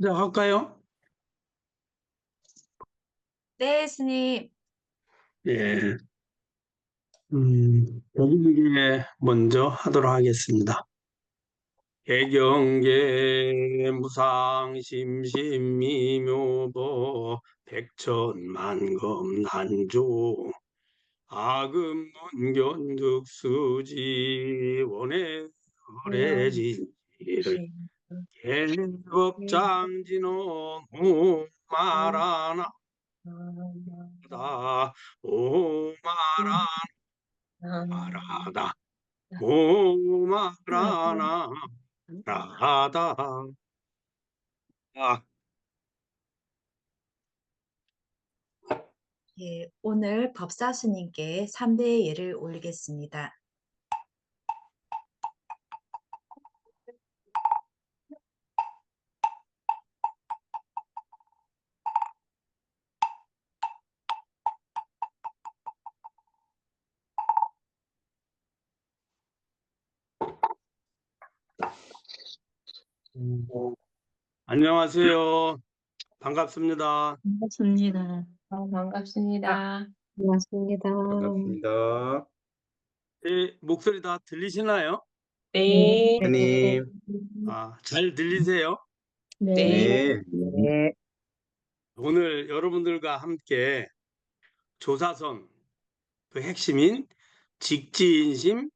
자, 할까요? 네, 스님. 예. 여기에 먼저 하도록 하겠습니다. 개경계 무상심심미묘보 백천만검 난조 아금문견득수지 원해 그냥 어레진지를 시- 예, 개법장진호 음, 오마라나다 오마라나다 오마라나 라하다. 아, 예, 오늘 법사 스님께 3대 예를 올리겠습니다. 음, 안녕하세요. 반갑습니다. 반갑습니다. 반갑습니다. 반갑습니다. 반갑습니다. 제 목소리 다 들리시나요? 네, 스님, 잘 들리세요? 네. 네, 네. 오늘 여러분들과 함께 조사선 그 핵심인 직지인심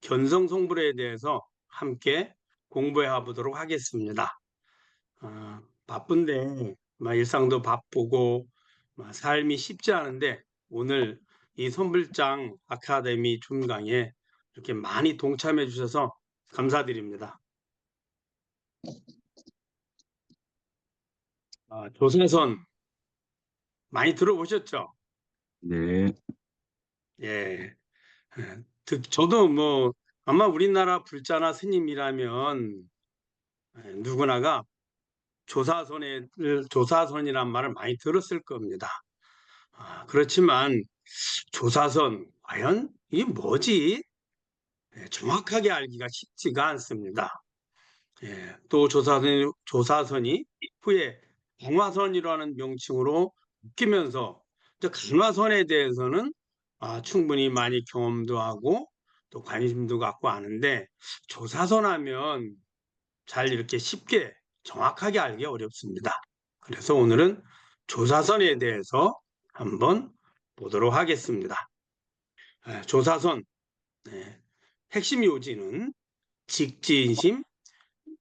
견성성불에 대해서 함께 공부해 보도록 하겠습니다. 바쁜데 일상도 바쁘고 삶이 쉽지 않은데 오늘 이 선불장 아카데미 준강에 이렇게 많이 동참해 주셔서 감사드립니다. 조사선 많이 들어보셨죠? 네, 예. 저도 아마 우리나라 불자나 스님이라면 누구나가 조사선이란 말을 많이 들었을 겁니다. 그렇지만 조사선 과연 이게 뭐지? 정확하게 알기가 쉽지가 않습니다. 또 조사선이 후에 강화선이라는 명칭으로 바뀌면서 이제 강화선에 대해서는 충분히 많이 경험도 하고 또 관심도 갖고 아는데 조사선 하면 잘 이렇게 쉽게 정확하게 알기 어렵습니다. 그래서 오늘은 조사선에 대해서 한번 보도록 하겠습니다. 조사선 핵심 요지는 직지인심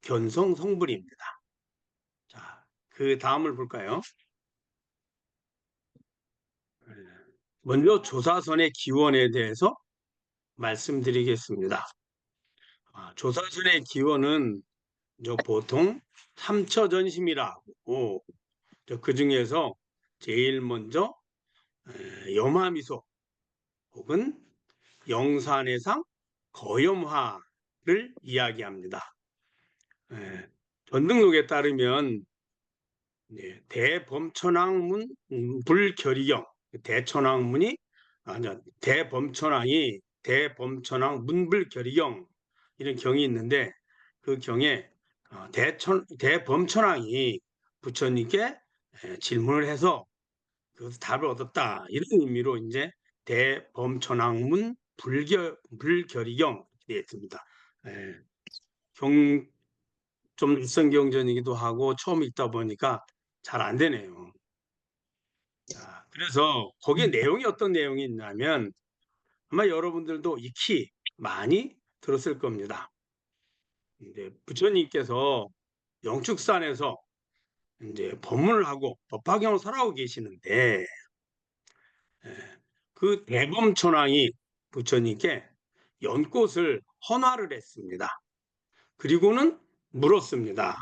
견성성불입니다. 자, 그 다음을 볼까요? 먼저 조사선의 기원에 대해서 말씀드리겠습니다. 조사선의 기원은 보통 삼처전심이라고 그 중에서 제일 먼저 염화미소 혹은 영산해상 거염화를 이야기합니다. 전등록에 따르면 대범천왕문 불결의경 대천왕문이 대범천왕이 대범천왕 문불결의경 이런 경이 있는데 그 경에 대범천왕이 부처님께 질문을 해서 그 답을 얻었다 이런 의미로 이제 대범천왕문 불결의경 되어 있습니다. 경 좀 낯선 경전이기도 하고 처음 읽다 보니까 잘 안 되네요. 자, 그래서 거기에 내용이 어떤 내용이 있냐면 아마 여러분들도 익히 많이 들었을 겁니다. 근데 부처님께서 영축산에서 이제 법문을 하고 법화경을 설하고 계시는데 그 대범천왕이 부처님께 연꽃을 헌화를 했습니다. 그리고는 물었습니다.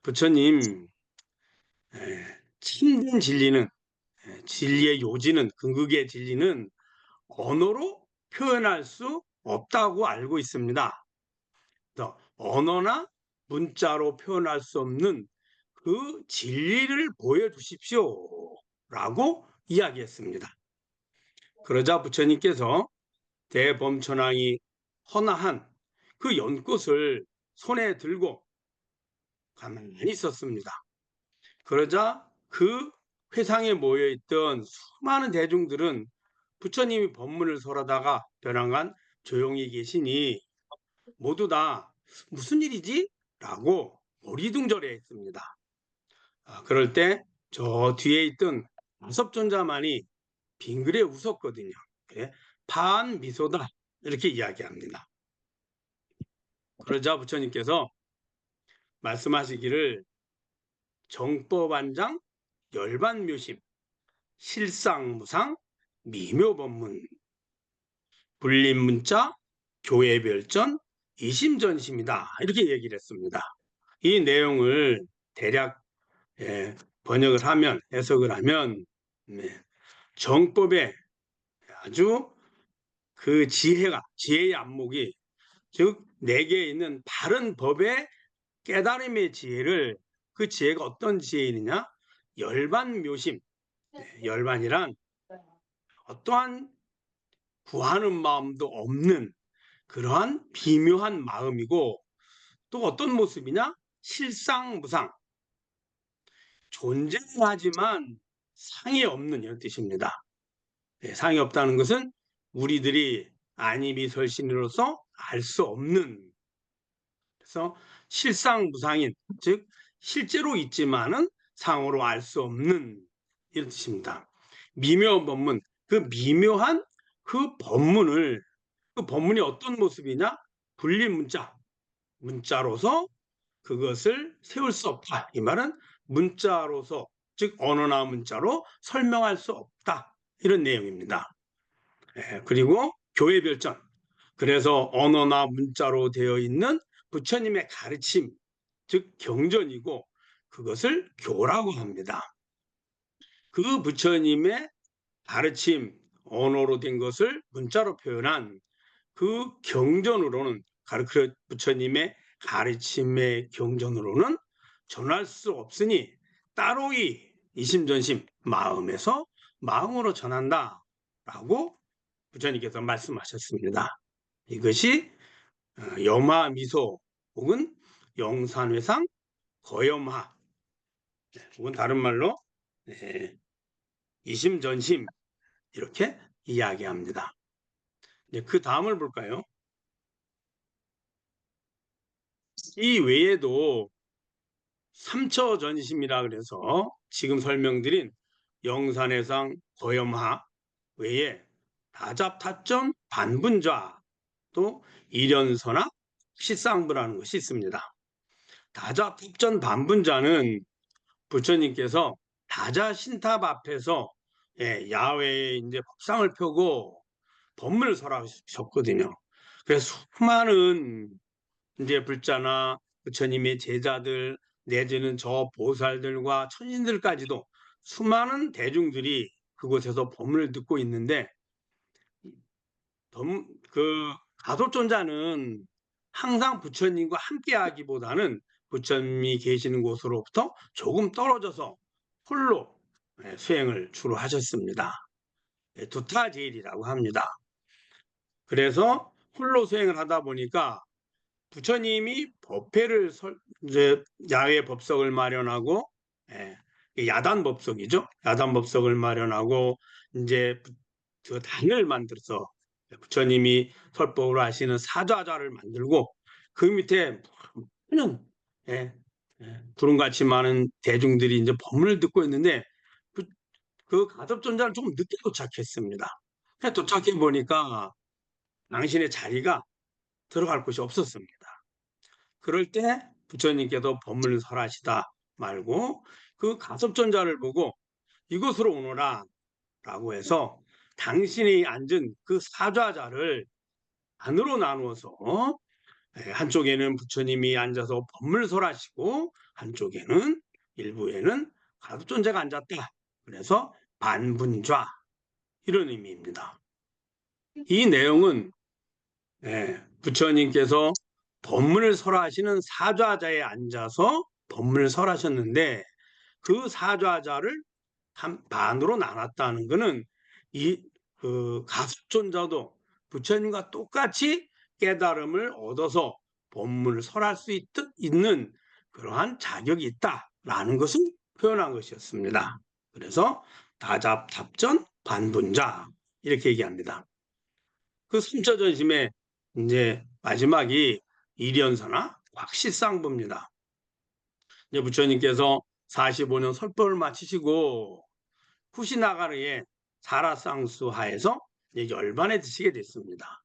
부처님, 참된 진리는 진리의 요지는 근극의 진리는 언어로 표현할 수 없다고 알고 있습니다. 그래서 언어나 문자로 표현할 수 없는 그 진리를 보여주십시오 라고 이야기했습니다. 그러자 부처님께서 대범천왕이 헌화한 그 연꽃을 손에 들고 가만히 있었습니다. 그러자 그 회상에 모여있던 수많은 대중들은 부처님이 법문을 설하다가 벼랑간 조용히 계시니 모두 다 무슨 일이지? 라고 오리둥절해했습니다. 그럴 때 저 뒤에 있던 아섭존자만이 빙그레 웃었거든요. 그래, 파한 미소다 이렇게 이야기합니다. 그러자 부처님께서 말씀하시기를 정법안장 열반묘심 실상무상 미묘법문 불림문자 교회별전 이심전심이다 이렇게 얘기를 했습니다. 이 내용을 대략 번역을 하면 해석을 하면 정법의 아주 그 지혜의 안목이 즉 내게 있는 바른 법의 깨달음의 지혜를 그 지혜가 어떤 지혜이느냐 열반묘심 열반이란 어떠한 구하는 마음도 없는 그러한 비묘한 마음이고 또 어떤 모습이냐 실상무상 존재는 하지만 상이 없는 이런 뜻입니다. 상이 없다는 것은 우리들이 안이비설신으로서 알 수 없는 그래서 실상무상인 즉 실제로 있지만은 상으로 알 수 없는 이런 뜻입니다. 미묘법문 그 미묘한 그 법문이 어떤 모습이냐 문자로서 그것을 세울 수 없다. 이 말은 문자로서 즉 언어나 문자로 설명할 수 없다. 이런 내용입니다. 그리고 교회별전 그래서 언어나 문자로 되어 있는 부처님의 가르침 즉 경전이고 그것을 교라고 합니다. 그 부처님의 가르침 언어로 된 것을 문자로 표현한 그 경전으로는 부처님의 가르침의 경전으로는 전할 수 없으니 따로 이 이심전심 마음에서 마음으로 전한다라고 부처님께서 말씀하셨습니다. 이것이 여마미소 혹은 영산회상 거염하 혹은 다른 말로 이심전심 이렇게 이야기합니다. 그 다음을 볼까요? 이 외에도 삼처전심이라 그래서 지금 설명드린 영산회상 거염하 외에 다잡타점 반분좌 또 일연선악 시상부라는 것이 있습니다. 다잡탑전 반분자는 부처님께서 다자신탑 앞에서 야외에 이제 법상을 펴고 법문을 설하셨거든요. 그래서 수많은 이제 불자나 부처님의 제자들 내지는 저 보살들과 천신들까지도 수많은 대중들이 그곳에서 법문을 듣고 있는데 그 가소존자는 항상 부처님과 함께하기보다는 부처님이 계시는 곳으로부터 조금 떨어져서 홀로 수행을 주로 하셨습니다. 두타제일이라고 합니다. 그래서 홀로 수행을 하다 보니까 부처님이 이제 야외 법석을 마련하고 야단 법석이죠. 야단 법석을 마련하고 이제 그 단을 만들어서 부처님이 설법으로 하시는 사좌자를 만들고 그 밑에 그냥 구름같이 많은 대중들이 이제 법문을 듣고 있는데 그 가섭존자는 조금 늦게 도착했습니다. 도착해 보니까 당신의 자리가 들어갈 곳이 없었습니다. 그럴 때 부처님께서 법문을 설하시다 말고 그 가섭존자를 보고 이곳으로 오너라 라고 해서 당신이 앉은 그 사좌자를 반으로 나누어서 한쪽에는 부처님이 앉아서 법문을 설하시고 한쪽에는 일부에는 가섭존자가 앉았다. 그래서 반분좌 이런 의미입니다. 이 내용은 부처님께서 법문을 설하시는 사좌자에 앉아서 법문을 설하셨는데 그 사좌자를 반으로 나눴다는 것은 그 가섭존자도 부처님과 똑같이 깨달음을 얻어서 법문을 설할 수 있는 그러한 자격이 있다라는 것을 표현한 것이었습니다. 그래서 다잡답전 반분자 이렇게 얘기합니다. 그 3차 전심의 이제 마지막이 일연서나 곽시상부입니다. 이제 부처님께서 45년 설법을 마치시고 후시나가르의 사라상수하에서 열반에 드시게 됐습니다.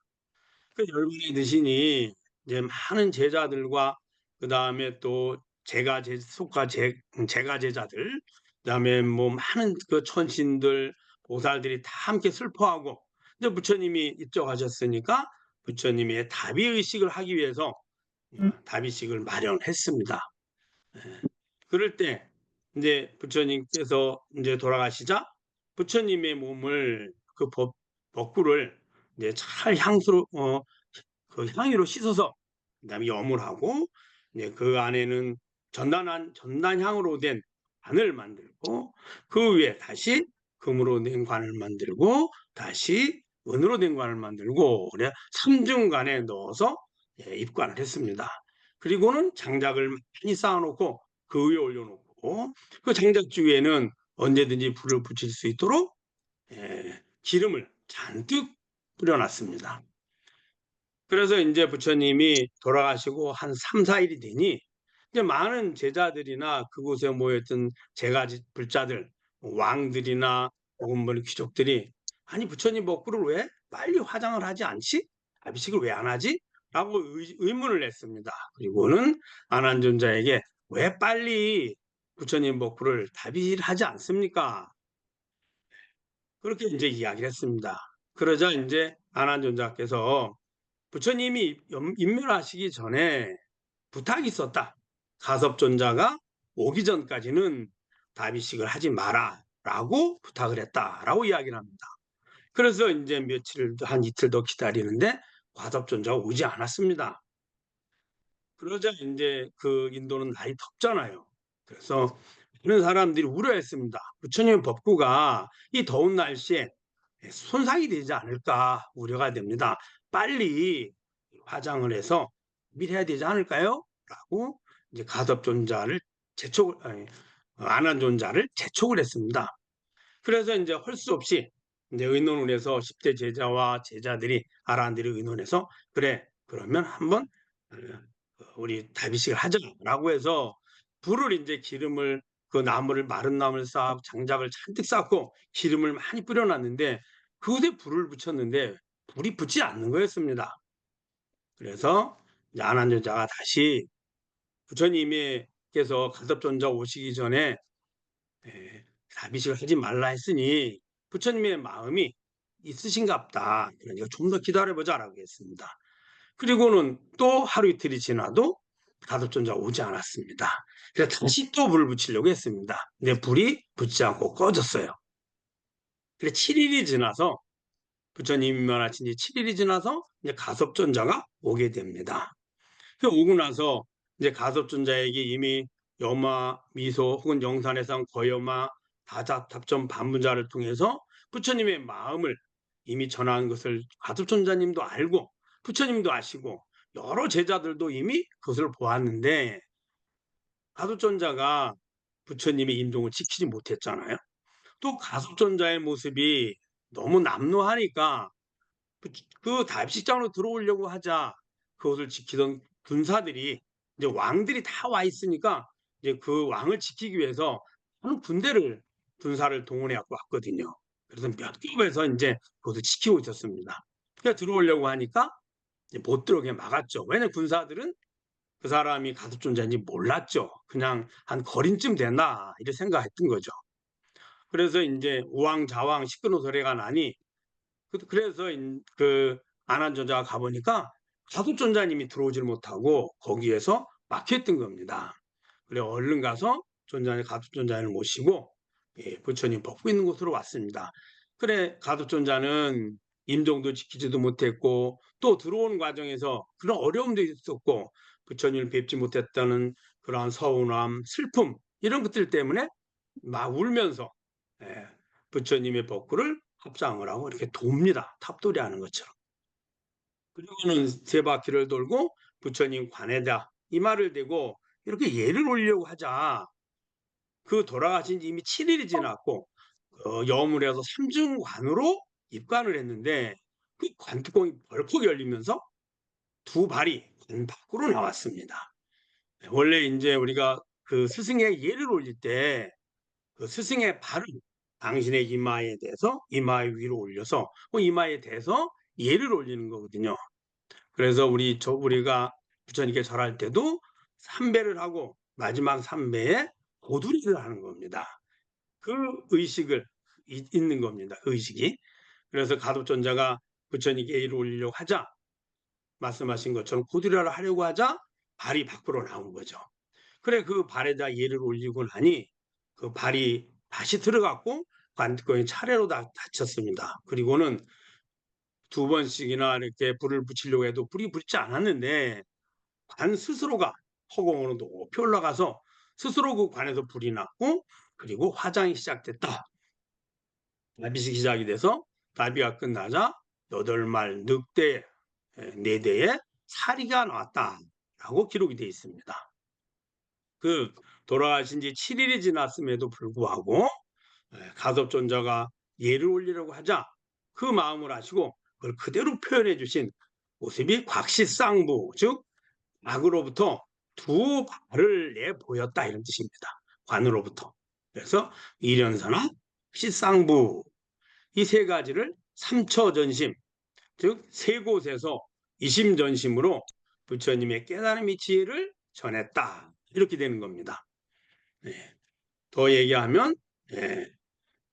그 열반에 드시니 이제 많은 제자들과 그 다음에 또 제가 제자들, 그 다음에 뭐 많은 그 천신들, 보살들이 다 함께 슬퍼하고 이제 부처님이 입적하셨으니까 부처님의 다비 의식을 하기 위해서 다비식을 마련했습니다. 그럴 때 이제 부처님께서 이제 돌아가시자 부처님의 몸을 그 법구를 이제 잘 그 향유로 씻어서 그다음에 염을 하고 이제 그 안에는 전단향으로 된 관을 만들고 그 위에 다시 금으로 된 관을 만들고 다시 은으로 된 관을 만들고 그래 3중관에 넣어서 입관을 했습니다. 그리고는 장작을 많이 쌓아놓고 그 위에 올려놓고 그 장작 주위에는 언제든지 불을 붙일 수 있도록 기름을 잔뜩 뿌려놨습니다. 그래서 이제 부처님이 돌아가시고 한 3, 4일이 되니 이제 많은 제자들이나 그곳에 모였던 불자들, 왕들이나 혹은 뭐 귀족들이 아니 부처님 법구를 왜 빨리 화장을 하지 않지? 아비식을 왜 안 하지? 라고 의문을 냈습니다. 그리고는 아난존자에게 왜 빨리 부처님 법구를 다비를 하지 않습니까? 그렇게 이제 이야기를 했습니다. 그러자 이제 아난존자께서 부처님이 인멸하시기 전에 부탁이 있었다. 가섭존자가 오기 전까지는 다비식을 하지 마라 라고 부탁을 했다라고 이야기를 합니다. 그래서 이제 한 이틀 더 기다리는데 가섭존자가 오지 않았습니다. 그러자 이제 그 인도는 날이 덥잖아요. 그래서 많은 사람들이 우려했습니다. 부처님의 법구가 이 더운 날씨에 손상이 되지 않을까 우려가 됩니다. 빨리 화장을 해서 밀어야 되지 않을까요? 라고 이제 가섭존자를 안한존자를 재촉을 했습니다. 그래서 이제 할 수 없이 이제 의논을 해서 10대 제자와 제자들이 아란들이 의논해서 그래 그러면 한번 우리 다비식을 하자라고 해서 불을 이제 기름을 그 나무를 마른 나무를 쌓고 장작을 잔뜩 쌓고 기름을 많이 뿌려놨는데 그곳에 불을 붙였는데 불이 붙지 않는 거였습니다. 그래서 안한존자가 다시 부처님께서 가섭존자 오시기 전에 다비식을 하지 말라 했으니 부처님의 마음이 있으신갑다. 그러니까 좀 더 기다려보자라고 했습니다. 그리고는 또 하루 이틀이 지나도 가섭존자가 오지 않았습니다. 그래서 다시 또 불을 붙이려고 했습니다. 근데 불이 붙지 않고 꺼졌어요. 그래서 7일이 지나서 부처님이 면하신 지 7일이 지나서 이제 가섭존자가 오게 됩니다. 오고 나서 이제 가섭존자에게 이미 여마, 미소 혹은 영산해상 거여마, 다잡답전 반분자를 통해서 부처님의 마음을 이미 전한 것을 가섭존자님도 알고 부처님도 아시고 여러 제자들도 이미 그것을 보았는데 가섭존자가 부처님의 임종을 지키지 못했잖아요. 또 가섭존자의 모습이 너무 남루하니까 그 다입식장으로 들어오려고 하자 그것을 지키던 군사들이 이제 왕들이 다 와 있으니까 이제 그 왕을 지키기 위해서 하는 군사를 동원해 갖고 왔거든요. 그래서 몇 겹에서 이제 그것을 지키고 있었습니다. 그러니까 들어오려고 하니까 이제 못 들어오게 막았죠. 왜냐면 군사들은 그 사람이 가섭존자인지 몰랐죠. 그냥 한 거린쯤 됐나 이렇게 생각했던 거죠. 그래서 이제 우왕좌왕 시끄러소리가 나니 그래서 그 안한존자가 가보니까 가섭존자님이 들어오질 못하고 거기에서 막혔던 겁니다. 그래 얼른 가서 가섭존자를 모시고 부처님 법구 있는 곳으로 왔습니다. 그래 가섭존자는 임종도 지키지도 못했고 또 들어오는 과정에서 그런 어려움도 있었고 부처님을 뵙지 못했다는 그러한 서운함, 슬픔 이런 것들 때문에 막 울면서 부처님의 법구를 합장을 하고 이렇게 돕니다. 탑돌이 하는 것처럼. 그리고는 세 바퀴를 돌고 부처님 관에다 이마를 대고 이렇게 예를 올리려고 하자. 그 돌아가신 지 이미 7일이 지났고 여물에서 삼중관으로 입관을 했는데 그 관뚜껑이 벌컥 열리면서 두 발이 관 밖으로 나왔습니다. 원래 이제 우리가 그 스승의 예를 올릴 때 그 스승의 발을 당신의 이마에 대서 이마 위로 올려서 이마에 대서 예를 올리는 거거든요. 그래서 우리가 부처님께 절할 때도 삼배를 하고 마지막 삼배에 고두리를 하는 겁니다. 그 의식을 있는 겁니다. 의식이. 그래서 가도존자가 부처님께 예를 올리려고 하자 말씀하신 것처럼 고두리를 하려고 하자 발이 밖으로 나온 거죠. 그래 그 발에다 예를 올리고 나니 그 발이 다시 들어갔고 관뚜껑이 차례로 다 닫혔습니다. 그리고는 두 번씩이나 이렇게 불을 붙이려고 해도 불이 붙지 않았는데 관 스스로가 허공으로 높이 올라가서 스스로 그 관에서 불이 났고 그리고 화장이 시작됐다. 나비식이 시작이 돼서 나비가 끝나자 8말 늑대 4대의 사리가 나왔다라고 기록이 되어 있습니다. 그 돌아가신 지 7일이 지났음에도 불구하고 가섭존자가 예를 올리려고 하자 그 마음을 아시고 그걸 그대로 표현해 주신 모습이 곽시쌍부, 즉 악으로부터 두 발을 내보였다 이런 뜻입니다. 관으로부터. 그래서 이련사나 시쌍부 이 세 가지를 삼처전심, 즉 세 곳에서 이심전심으로 부처님의 깨달음의 지혜를 전했다. 이렇게 되는 겁니다. 네. 더 얘기하면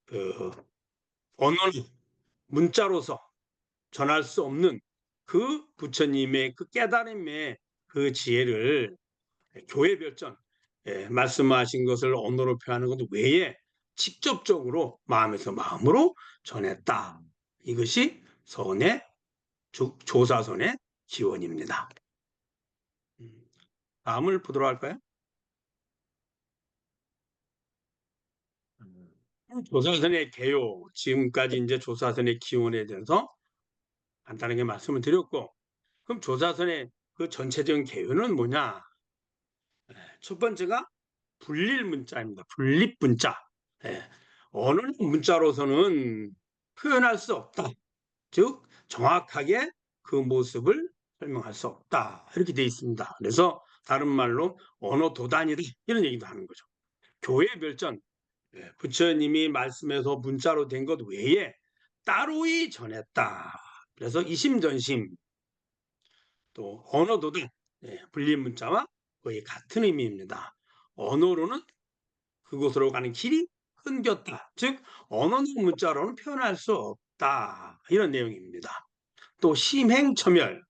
그 언어는 문자로서 전할 수 없는 그 부처님의 그 깨달음의 그 지혜를 교회별전 말씀하신 것을 언어로 표현하는 것 외에 직접적으로 마음에서 마음으로 전했다. 이것이 선의 조사선의 기원입니다. 다음을 보도록 할까요? 조사선의 개요, 지금까지 이제 조사선의 기원에 대해서 간단하게 말씀을 드렸고, 그럼 조사선의 그 전체적인 개요는 뭐냐? 첫 번째가 불릴 문자입니다. 불립 문자. 어느 문자로서는 표현할 수 없다. 즉 정확하게 그 모습을 설명할 수 없다. 이렇게 되어 있습니다. 그래서 다른 말로 언어 도단이다 이런 얘기도 하는 거죠. 교회 별전, 부처님이 말씀에서 문자로 된 것 외에 따로이 전했다. 그래서 이심전심 또 언어도단, 불린 문자와 거의 같은 의미입니다. 언어로는 그곳으로 가는 길이 끊겼다. 즉 언어는 문자로는 표현할 수 없다. 이런 내용입니다. 또 심행처멸,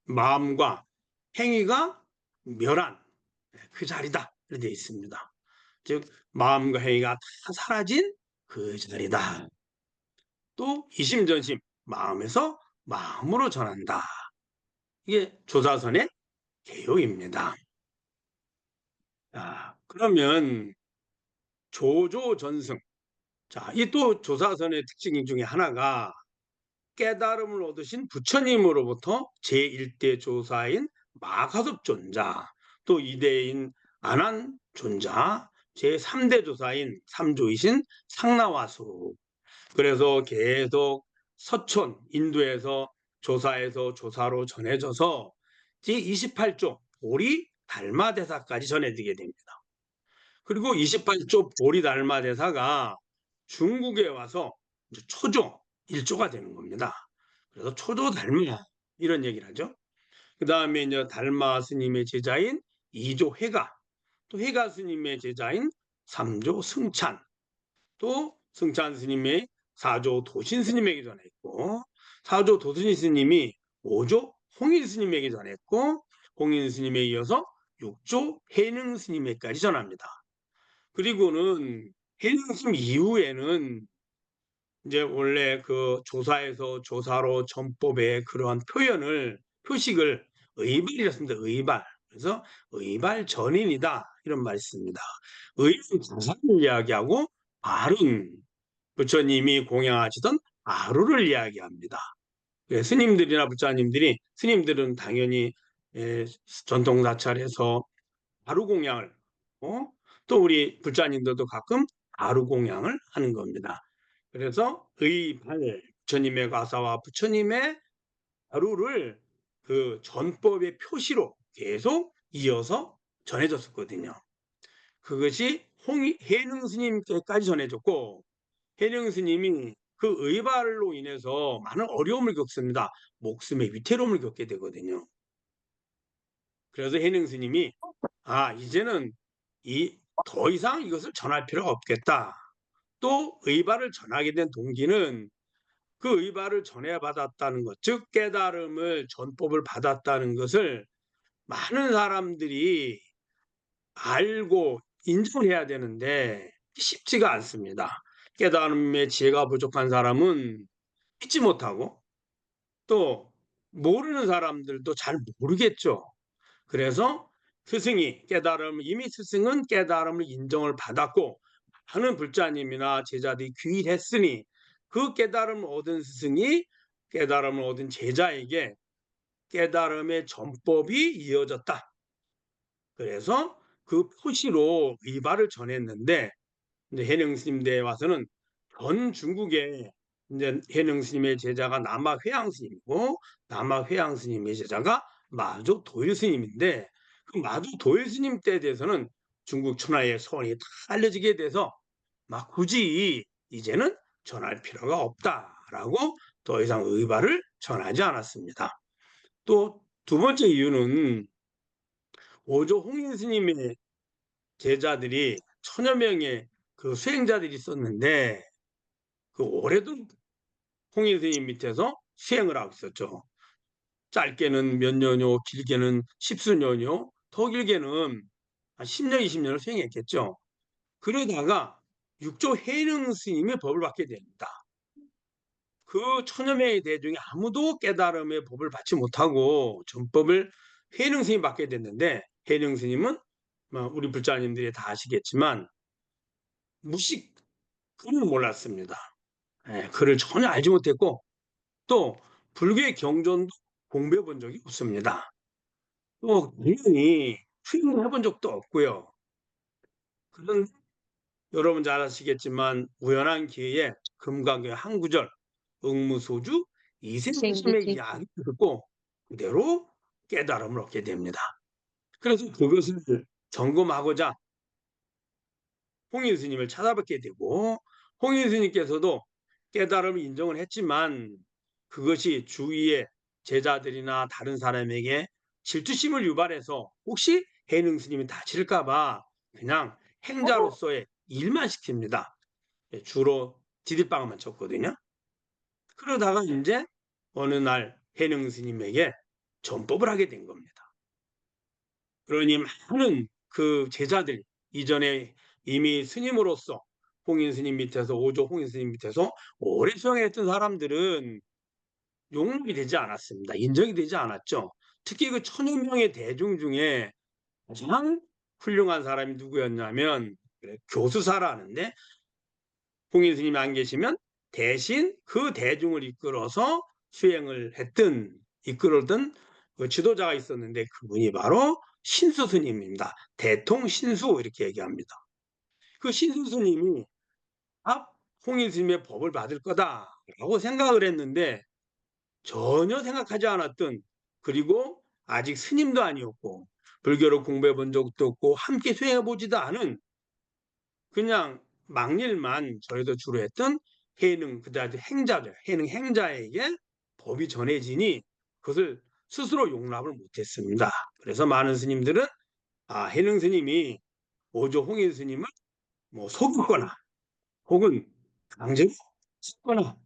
마음과 행위가 멸한 그 자리다. 이렇게 되어 있습니다. 즉 마음과 행위가 다 사라진 그 자리다. 또 이심전심, 마음에서 마음으로 전한다. 이게 조사선의 개요입니다. 자, 그러면 조조전승. 자, 이 또 조사선의 특징 중에 하나가 깨달음을 얻으신 부처님으로부터 제1대 조사인 마가섭존자, 또 2대인 안한존자, 제3대 조사인 삼조이신 상나와수. 그래서 계속 서촌, 인도에서 조사에서 조사로 전해져서 제28조 보리 달마대사까지 전해지게 됩니다. 그리고 28조 보리 달마대사가 중국에 와서 초조 1조가 되는 겁니다. 그래서 초조 달마 이런 얘기를 하죠. 그 다음에 이제 달마 스님의 제자인 2조 회가, 또 회가 스님의 제자인 3조 승찬, 또 승찬 스님의 4조 도신 스님에게 전했고, 4조 도신 스님이 5조 홍인 스님에게 전했고, 홍인 스님에 이어서 6조 해능 스님에게까지 전합니다. 그리고는 해능 스님 이후에는 이제 원래 그 조사에서 조사로 전법의 그러한 표식을 의발이었습니다. 의발. 그래서 의발 전인이다 이런 말이 있습니다. 의는 자산을 이야기하고 발은 부처님이 공양하시던 아루를 이야기합니다. 스님들이나 부처님들은 당연히 전통 사찰에서 공양을 또 우리 불자님들도 가끔 가루 공양을 하는 겁니다. 그래서 의발, 부처님의 가사와 부처님의 가루를 그 전법의 표시로 계속 이어서 전해졌었거든요. 그것이 해능 스님께까지 전해졌고, 해능 스님이 그 의발로 인해서 많은 어려움을 겪습니다. 목숨의 위태로움을 겪게 되거든요. 그래서 해능 스님이 이제는 더 이상 이것을 전할 필요가 없겠다. 또 의발을 전하게 된 동기는 그 의발을 전해받았다는 것, 즉 깨달음을 전법을 받았다는 것을 많은 사람들이 알고 인정해야 되는데 쉽지가 않습니다. 깨달음의 지혜가 부족한 사람은 믿지 못하고 또 모르는 사람들도 잘 모르겠죠. 그래서 이미 스승은 깨달음을 인정을 받았고 많은 불자님이나 제자들이 귀일했으니 그 깨달음을 얻은 스승이 깨달음을 얻은 제자에게 깨달음의 전법이 이어졌다. 그래서 그 표시로 의발을 전했는데 이제 해능 스님대에 와서는 전 중국에 이제 해능 스님의 제자가 남아 회양 스님이고 남아 회양 스님의 제자가 마조 도일 스님인데 그 마조 도일 스님 때에 대해서는 중국 천하의 소원이 다 알려지게 돼서 막 굳이 이제는 전할 필요가 없다라고 더 이상 의발을 전하지 않았습니다. 또 두 번째 이유는 오조 홍인 스님의 제자들이 천여 명의 그 수행자들이 있었는데 그 올해도 홍인 스님 밑에서 수행을 하고 있었죠. 짧게는 몇 년요, 길게는 십수년요, 더 길게는 한 10년, 20년을 수행했겠죠. 그러다가 육조 해능 스님의 법을 받게 됩니다. 그 천여 명의 대중이 아무도 깨달음의 법을 받지 못하고 전법을 해능 스님이 받게 됐는데 해능 스님은 우리 불자님들이 다 아시겠지만 글을 몰랐습니다. 글을 전혀 알지 못했고 또 불교의 경전도 공부해 본 적이 없습니다. 또 당연히 수행을 해본 적도 없고요. 그런 여러분 잘 아시겠지만 우연한 기회에 금강의 한 구절 응무소주 이생스님의 생기지. 이야기를 듣고 그대로 깨달음을 얻게 됩니다. 그래서 그것을 점검하고자 홍인 스님을 찾아뵙게 되고 홍인 스님께서도 깨달음을 인정을 했지만 그것이 주위의 제자들이나 다른 사람에게 질투심을 유발해서 혹시 해능 스님이 다칠까 봐 그냥 행자로서의 일만 시킵니다. 주로 디딜방만 쳤거든요. 그러다가 이제 어느 날 해능 스님에게 전법을 하게 된 겁니다. 그러니 많은 그 제자들 이전에 이미 스님으로서 홍인 스님 밑에서 오조 홍인 스님 밑에서 오래 수행했던 사람들은 용납이 되지 않았습니다. 인정이 되지 않았죠. 특히 그 천여 명의 대중 중에 가장 훌륭한 사람이 누구였냐면 교수사라는데 홍인 스님이 안 계시면 대신 그 대중을 이끌어서 이끌었던 그 지도자가 있었는데 그분이 바로 신수 스님입니다. 대통 신수 이렇게 얘기합니다. 그 신수 스님이 홍인 스님의 법을 받을 거다라고 생각을 했는데 전혀 생각하지 않았던 그리고 아직 스님도 아니었고 불교를 공부해 본 적도 없고 함께 수행해 보지도 않은 그냥 막일만 저희도 주로 했던 해능 그다지 해능 행자에게 법이 전해지니 그것을 스스로 용납을 못했습니다. 그래서 많은 스님들은 해능 스님이 오조 홍인 스님을 속였거나 혹은 강제로 씻거나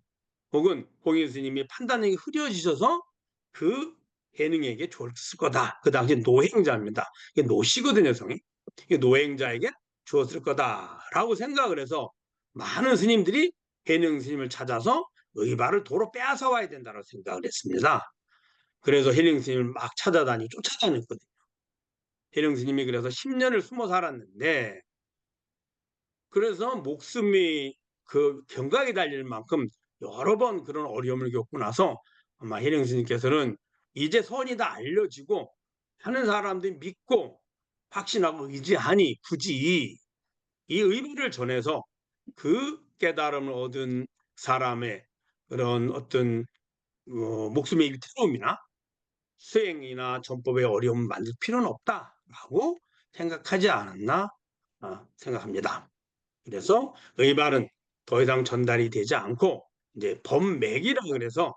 혹은 홍인 스님이 판단력이 흐려지셔서 그 해능에게 줬을 거다. 그 당시 노행자입니다. 이게 노시거든요, 성이. 이게 노행자에게 주었을 거다라고 생각을 해서 많은 스님들이 해능 스님을 찾아서 의발을 도로 빼앗아 와야 된다고 생각을 했습니다. 그래서 해능 스님을 막 쫓아다녔거든요. 해능 스님이 그래서 10년을 숨어 살았는데 그래서 목숨이 그 경각에 달릴 만큼 여러 번 그런 어려움을 겪고 나서 아마 해령 스님께서는 이제 선이 다 알려지고 하는 사람들이 믿고 확신하고 의지하니 굳이 이 의미를 전해서 그 깨달음을 얻은 사람의 그런 어떤 목숨의 위태로움이나 수행이나 전법의 어려움을 만들 필요는 없다라고 생각하지 않았나 생각합니다. 그래서 의발은 더 이상 전달이 되지 않고 이제 법맥이라 그래서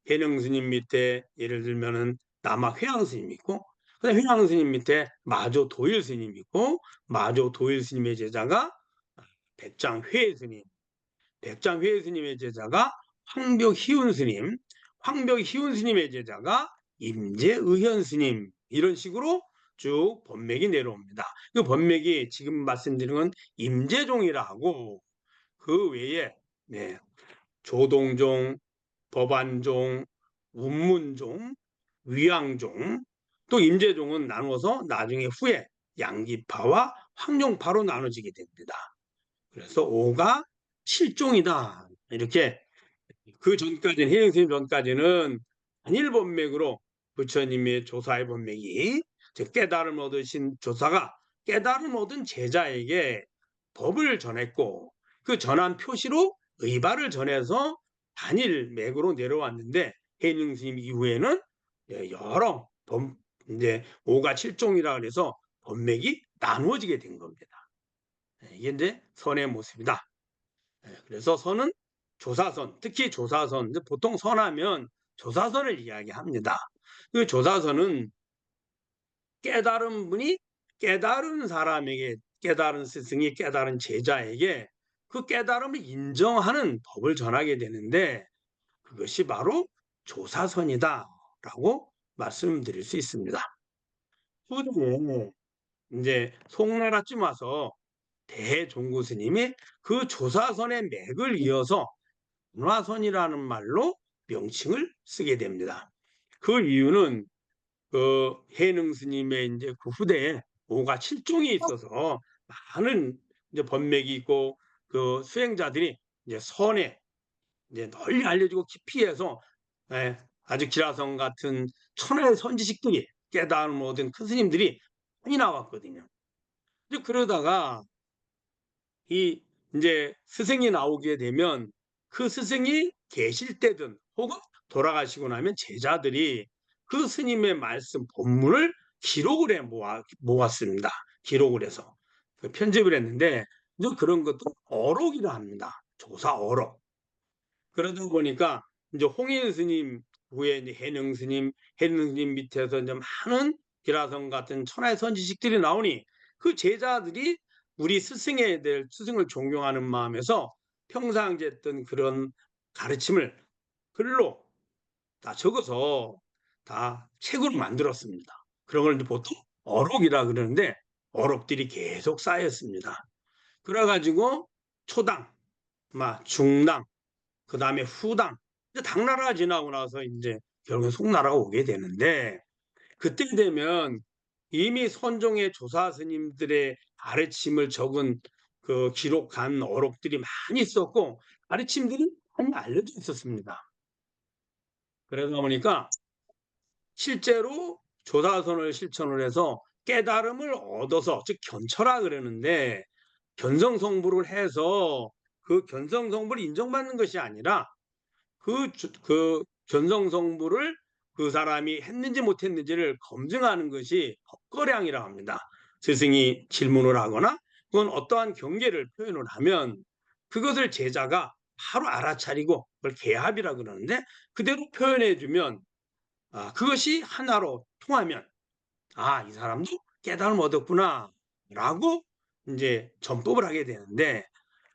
해능 스님 밑에 예를 들면은 남학 회양 스님 있고 그다음 회양 스님 밑에 마조 도일 스님 있고 마조 도일 스님의 제자가 백장회 스님, 백장회 스님의 제자가 황벽희운 스님, 황벽희운 스님의 제자가 임재의현 스님 이런 식으로 쭉 법맥이 내려옵니다. 그 법맥이 지금 말씀드린 건 임재종이라 하고 그 외에 조동종, 법안종, 운문종, 위양종 또 임재종은 나눠서 나중에 후에 양기파와 황종파로 나눠지게 됩니다. 그래서 5가 7종이다. 이렇게 그 전까지는 해영스님 전까지는 단일 법맥으로 부처님의 조사의 법맥이 즉 깨달음 얻으신 조사가 깨달음 얻은 제자에게 법을 전했고 그 전한 표시로 의발을 전해서 단일 맥으로 내려왔는데 해영스님 이후에는 여러 법 이제 5가 7종이라 그래서 법맥이 나누어지게 된 겁니다. 이게 이제 선의 모습이다. 그래서 선은 조사선, 특히 조사선, 보통 선하면 조사선을 이야기합니다. 그 조사선은 깨달은 분이 깨달은 사람에게, 깨달은 스승이 깨달은 제자에게 그 깨달음을 인정하는 법을 전하게 되는데 그것이 바로 조사선이다라고 말씀드릴 수 있습니다. 후대에 이제 송나라쯤 와서 대종구 스님이 그 조사선의 맥을 이어서 문화선이라는 말로 명칭을 쓰게 됩니다. 그 이유는 그 해능 스님의 이제 그 후대에 5가 7종이 있어서 많은 이제 법맥이 있고 그 수행자들이 이제 선에 이제 널리 알려지고 깊이 해서 아주 기라성 같은 천하의 선지식들이 깨달음을 얻은 큰 스님들이 많이 나왔거든요. 이제 그러다가 이 이제 스승이 나오게 되면 그 스승이 계실 때든 혹은 돌아가시고 나면 제자들이 그 스님의 말씀 본문을 기록을 해 모았습니다. 기록을 해서 편집을 했는데 이제 그런 것도 어록이라 합니다. 조사 어록. 그러다 보니까 이제 홍인 스님 후에 이제 해능 스님 밑에서 이제 많은 기라성 같은 천하의 선지식들이 나오니 그 제자들이 우리 스승에 대해 스승을 존경하는 마음에서 평상시에 했던 그런 가르침을 글로 다 적어서 다 책으로 만들었습니다. 그런 걸 이제 보통 어록이라 그러는데 어록들이 계속 쌓였습니다. 그래가지고 초당, 중당, 그 다음에 후당, 이제 당나라 지나고 나서 이제 결국엔 송나라가 오게 되는데 그때 되면 이미 선종의 조사 스님들의 가르침을 적은 그 기록한 어록들이 많이 있었고 가르침들이 많이 알려져 있었습니다. 그러다 보니까 실제로 조사선을 실천을 해서 깨달음을 얻어서 즉 견처라 그러는데 견성성불을 해서 그 견성성불을 인정받는 것이 아니라 그 견성성불을 그 사람이 했는지 못했는지를 검증하는 것이 법거량이라고 합니다. 스승이 질문을 하거나 그건 어떠한 경계를 표현을 하면 그것을 제자가 바로 알아차리고 그걸 개합이라고 그러는데 그대로 표현해주면 그것이 하나로 통하면 이 사람도 깨달음을 얻었구나 라고 이제 전법을 하게 되는데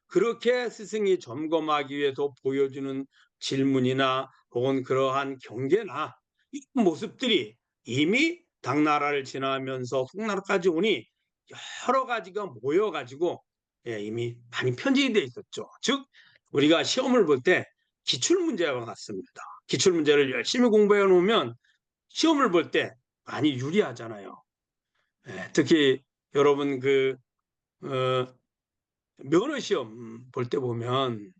그렇게 스승이 점검하기 위해서 보여주는 질문이나 혹은 그러한 경계나 이런 모습들이 이미 당나라를 지나면서 송나라까지 오니 여러 가지가 모여가지고 이미 많이 편집이 돼 있었죠. 즉 우리가 시험을 볼 때 기출문제와 같습니다. 기출문제를 열심히 공부해 놓으면 시험을 볼 때 많이 유리하잖아요. 특히 여러분 면허 시험 볼 때 보면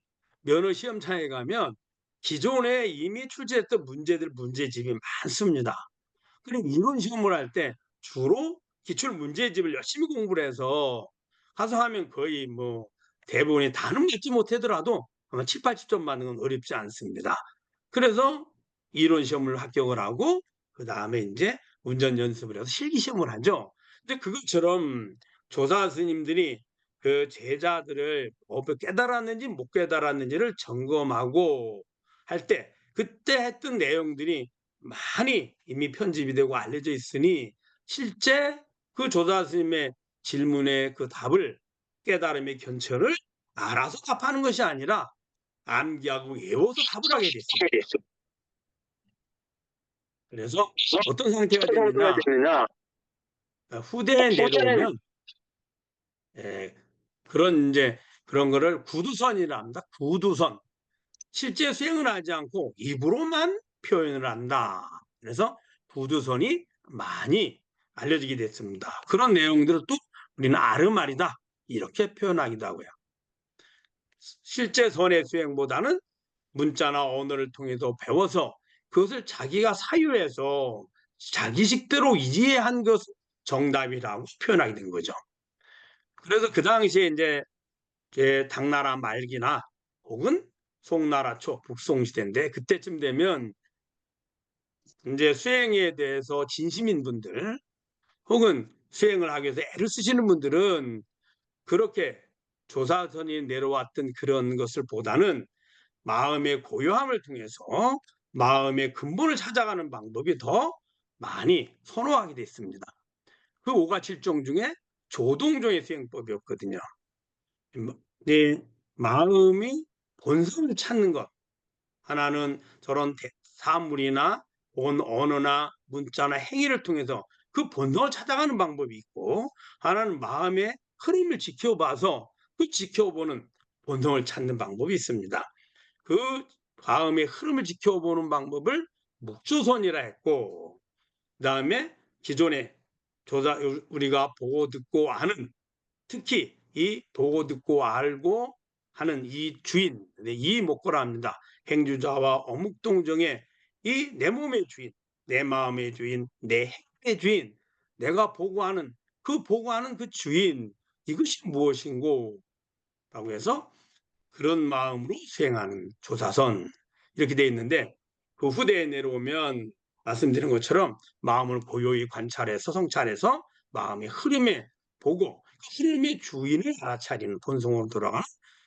면허 시험장에 가면 기존에 이미 출제했던 문제집이 많습니다. 그리고 이론 시험을 할 때 주로 기출 문제집을 열심히 공부를 해서 가서 하면 거의 뭐 대부분이 다는 맞지 못하더라도 아마 7, 80점 맞는 건 어렵지 않습니다. 그래서 이론 시험을 합격을 하고 그다음에 이제 운전 연습을 해서 실기 시험을 하죠. 근데 그것처럼 조사 스님들이 그 제자들을 깨달았는지 못 깨달았는지를 점검하고 할 때 그때 했던 내용들이 많이 이미 편집이 되고 알려져 있으니 실제 그 조사 스님의 질문의 그 답을 깨달음의 견처를 알아서 답하는 것이 아니라 암기하고 외워서 답을 하게 됐습니다. 그래서 어떤 상태가 됐느냐? 후대에 내려오면 그런 거를 구두선이라 합니다. 구두선. 실제 수행을 하지 않고 입으로만 표현을 한다. 그래서 구두선이 많이 알려지게 됐습니다. 그런 내용들을 또 우리는 아르마리다 이렇게 표현하기도 하고요. 실제 선의 수행보다는 문자나 언어를 통해서 배워서 그것을 자기가 사유해서 자기식대로 이해한 것을 정답이라고 표현하게 된 거죠. 그래서 그 당시에 이제 당나라 말기나 혹은 송나라 초 북송시대인데 그때쯤 되면 이제 수행에 대해서 진심인 분들 혹은 수행을 하기 위해서 애를 쓰시는 분들은 그렇게 조사선이 내려왔던 그런 것을 보다는 마음의 고요함을 통해서 마음의 근본을 찾아가는 방법이 더 많이 선호하게 됐습니다. 그 5가7종 중에 조동종의 수행법이었거든요. 내 마음이 본성을 찾는 것. 하나는 저런 사물이나 언어나 문자나 행위를 통해서 그 본성을 찾아가는 방법이 있고 하나는 마음의 흐름을 지켜봐서 그 지켜보는 본성을 찾는 방법이 있습니다. 그 마음의 흐름을 지켜보는 방법을 묵조선이라 했고 그다음에 기존에 우리가 보고 듣고 아는 특히 이 보고 듣고 알고 하는 이 주인, 이 목고라 합니다. 행주자와 어묵동정의 이 내 몸의 주인, 내 마음의 주인, 내 행의 주인, 내가 보고하는 그 주인, 이것이 무엇인고? 라고 해서 그런 마음으로 수행하는 조사선 이렇게 되어 있는데 그 후대에 내려오면 말씀드린 것처럼 마음을 고요히 관찰해서 성찰해서 마음의 흐름에 보고 그 흐름의 주인을 알아차리는 본성으로 돌아가는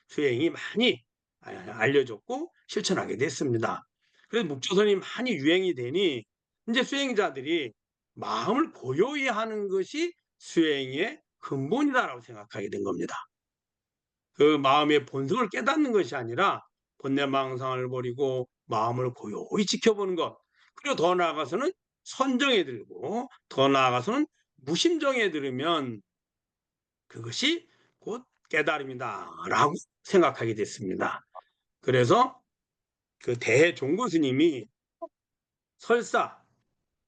수행이 많이 알려졌고 실천하게 됐습니다. 그래서 묵조선이 많이 유행이 되니 이제 수행자들이 마음을 고요히 하는 것이 수행의 근본이다라고 생각하게 된 겁니다. 그 마음의 본성을 깨닫는 것이 아니라 본내망상을 버리고 마음을 고요히 지켜보는 것. 그리고 더 나아가서는 선정에 들고 더 나아가서는 무심정에 들으면 그것이 곧 깨달음이다라고 생각하게 됐습니다. 그래서 그 대종고 스님이 설사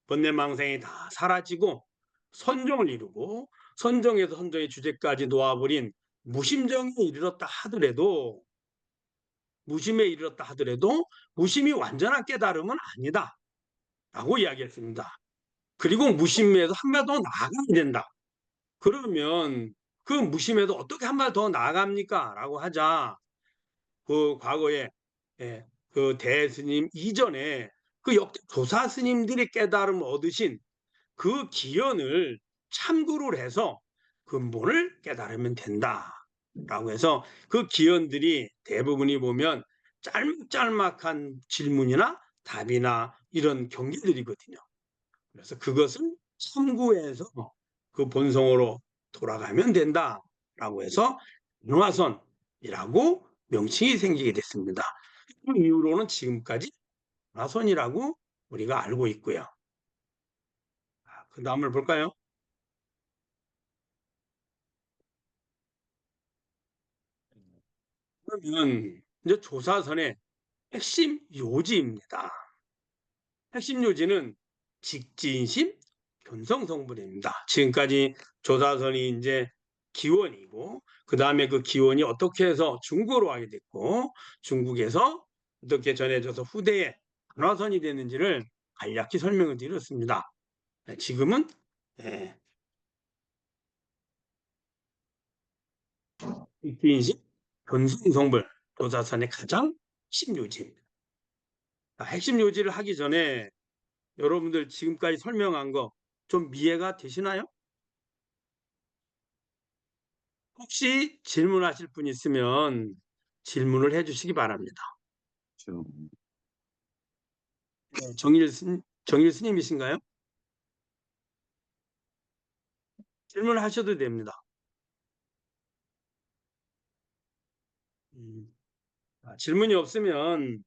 번뇌망상이 다 사라지고 선정을 이루고 선정에서 선정의 주제까지 놓아버린 무심정에 이르렀다 하더라도 무심이 완전한 깨달음은 아니다 라고 이야기했습니다. 그리고 무심에서 한 발 더 나아가야 된다. 그러면 그 무심에도 어떻게 한 발 더 나아갑니까? 라고 하자 그 과거에 그 대스님 이전에 그 역대 조사 스님들이 깨달음 얻으신 그 기연을 참고를 해서 근본을 깨달으면 된다라고 해서 그 기연들이 대부분이 보면 짤막짤막한 질문이나 답이나 이런 경계들이거든요. 그래서 그것을 참고해서 그 본성으로 돌아가면 된다라고 해서 은화선이라고 명칭이 생기게 됐습니다. 그 이후로는 지금까지 은화선이라고 우리가 알고 있고요. 그 다음을 볼까요? 그러면 이제 조사선의 핵심 요지입니다. 핵심 요지는 직진심, 견성성불입니다. 지금까지 조사선이 이제 기원이고 그 다음에 그 기원이 어떻게 해서 중국어로 하게 됐고 중국에서 어떻게 전해져서 후대에 한화선이 됐는지를 간략히 설명을 드렸습니다. 지금은 직지인심, 견성성불, 도사선의 가장 핵심 요지입니다. 핵심 요지를 하기 전에 여러분들 지금까지 설명한 거 좀 이해가 되시나요? 혹시 질문하실 분 있으면 질문을 해주시기 바랍니다. 그렇죠. 네, 정일 스님이신가요? 질문하셔도 됩니다. 질문이 없으면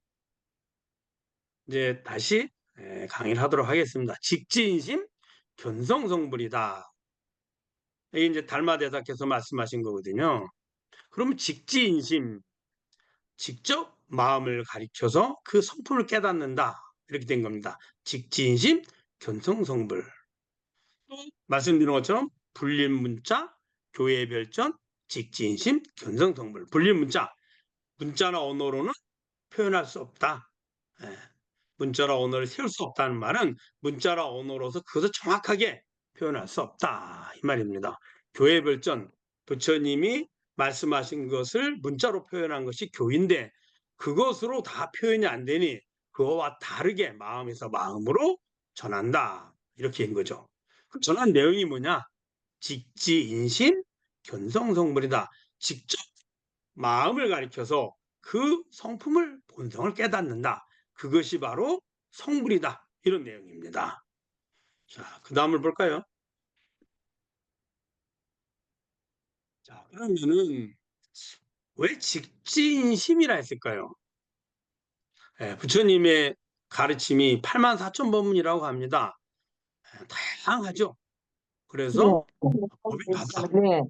이제 다시 강의를 하도록 하겠습니다. 직지인심, 견성성불이다. 이게 이제 달마대사께서 말씀하신 거거든요. 그러면 직지인심, 직접 마음을 가리켜서 그 성품을 깨닫는다. 이렇게 된 겁니다. 직지인심, 견성성불. 또 말씀드린 것처럼 불림문자, 교회별전, 직지인심, 견성성불. 불림문자, 문자나 언어로는 표현할 수 없다. 예. 문자나 언어를 세울 수 없다는 말은 문자나 언어로서 그것을 정확하게 표현할 수 없다 이 말입니다. 교회별전, 부처님이 말씀하신 것을 문자로 표현한 것이 교인데 그것으로 다 표현이 안 되니 그거와 다르게 마음에서 마음으로 전한다 이렇게 인 거죠. 그 전한 내용이 뭐냐? 직지인심, 견성성불이다. 직접 마음을 가리켜서 그 성품을 본성을 깨닫는다. 그것이 바로 성불이다. 이런 내용입니다. 자, 그 다음을 볼까요? 자, 그러면은 왜 직지인심이라 했을까요? 부처님의 가르침이 84,000법문이라고 합니다. 다양하죠. 그래서 법이 많다. 네.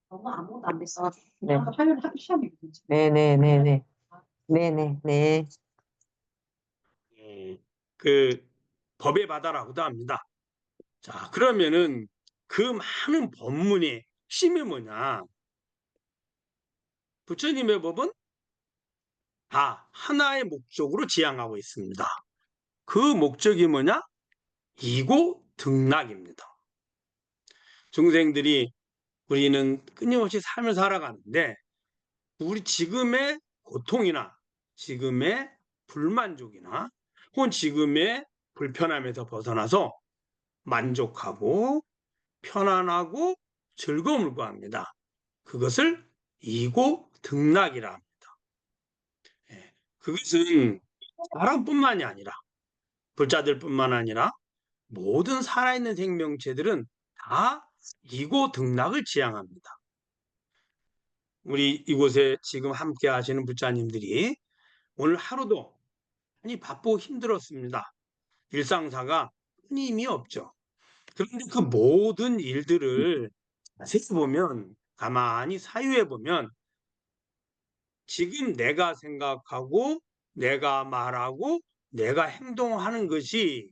너무 아무것도 안 됐어. 네. 화요일 학교 시험이 있지. 네네네네. 네네네. 그 법의 바다라고도 합니다. 자, 그러면은 그 많은 법문의 핵심이 뭐냐? 부처님의 법은 다 하나의 목적으로 지향하고 있습니다. 그 목적이 뭐냐? 이고 등락입니다. 중생들이 우리는 끊임없이 삶을 살아가는데 우리 지금의 고통이나 지금의 불만족이나 혹은 지금의 불편함에서 벗어나서 만족하고 편안하고 즐거움을 구합니다. 그것을 이고 등락이라 합니다. 그것은 사람뿐만이 아니라 불자들뿐만 아니라 모든 살아있는 생명체들은 다 이고 등락을 지향합니다. 우리 이곳에 지금 함께 하시는 불자님들이 오늘 하루도 많이 바쁘고 힘들었습니다. 일상사가 끊임이 없죠. 그런데 그 모든 일들을 자세히 보면 가만히 사유해 보면 지금 내가 생각하고 내가 말하고 내가 행동하는 것이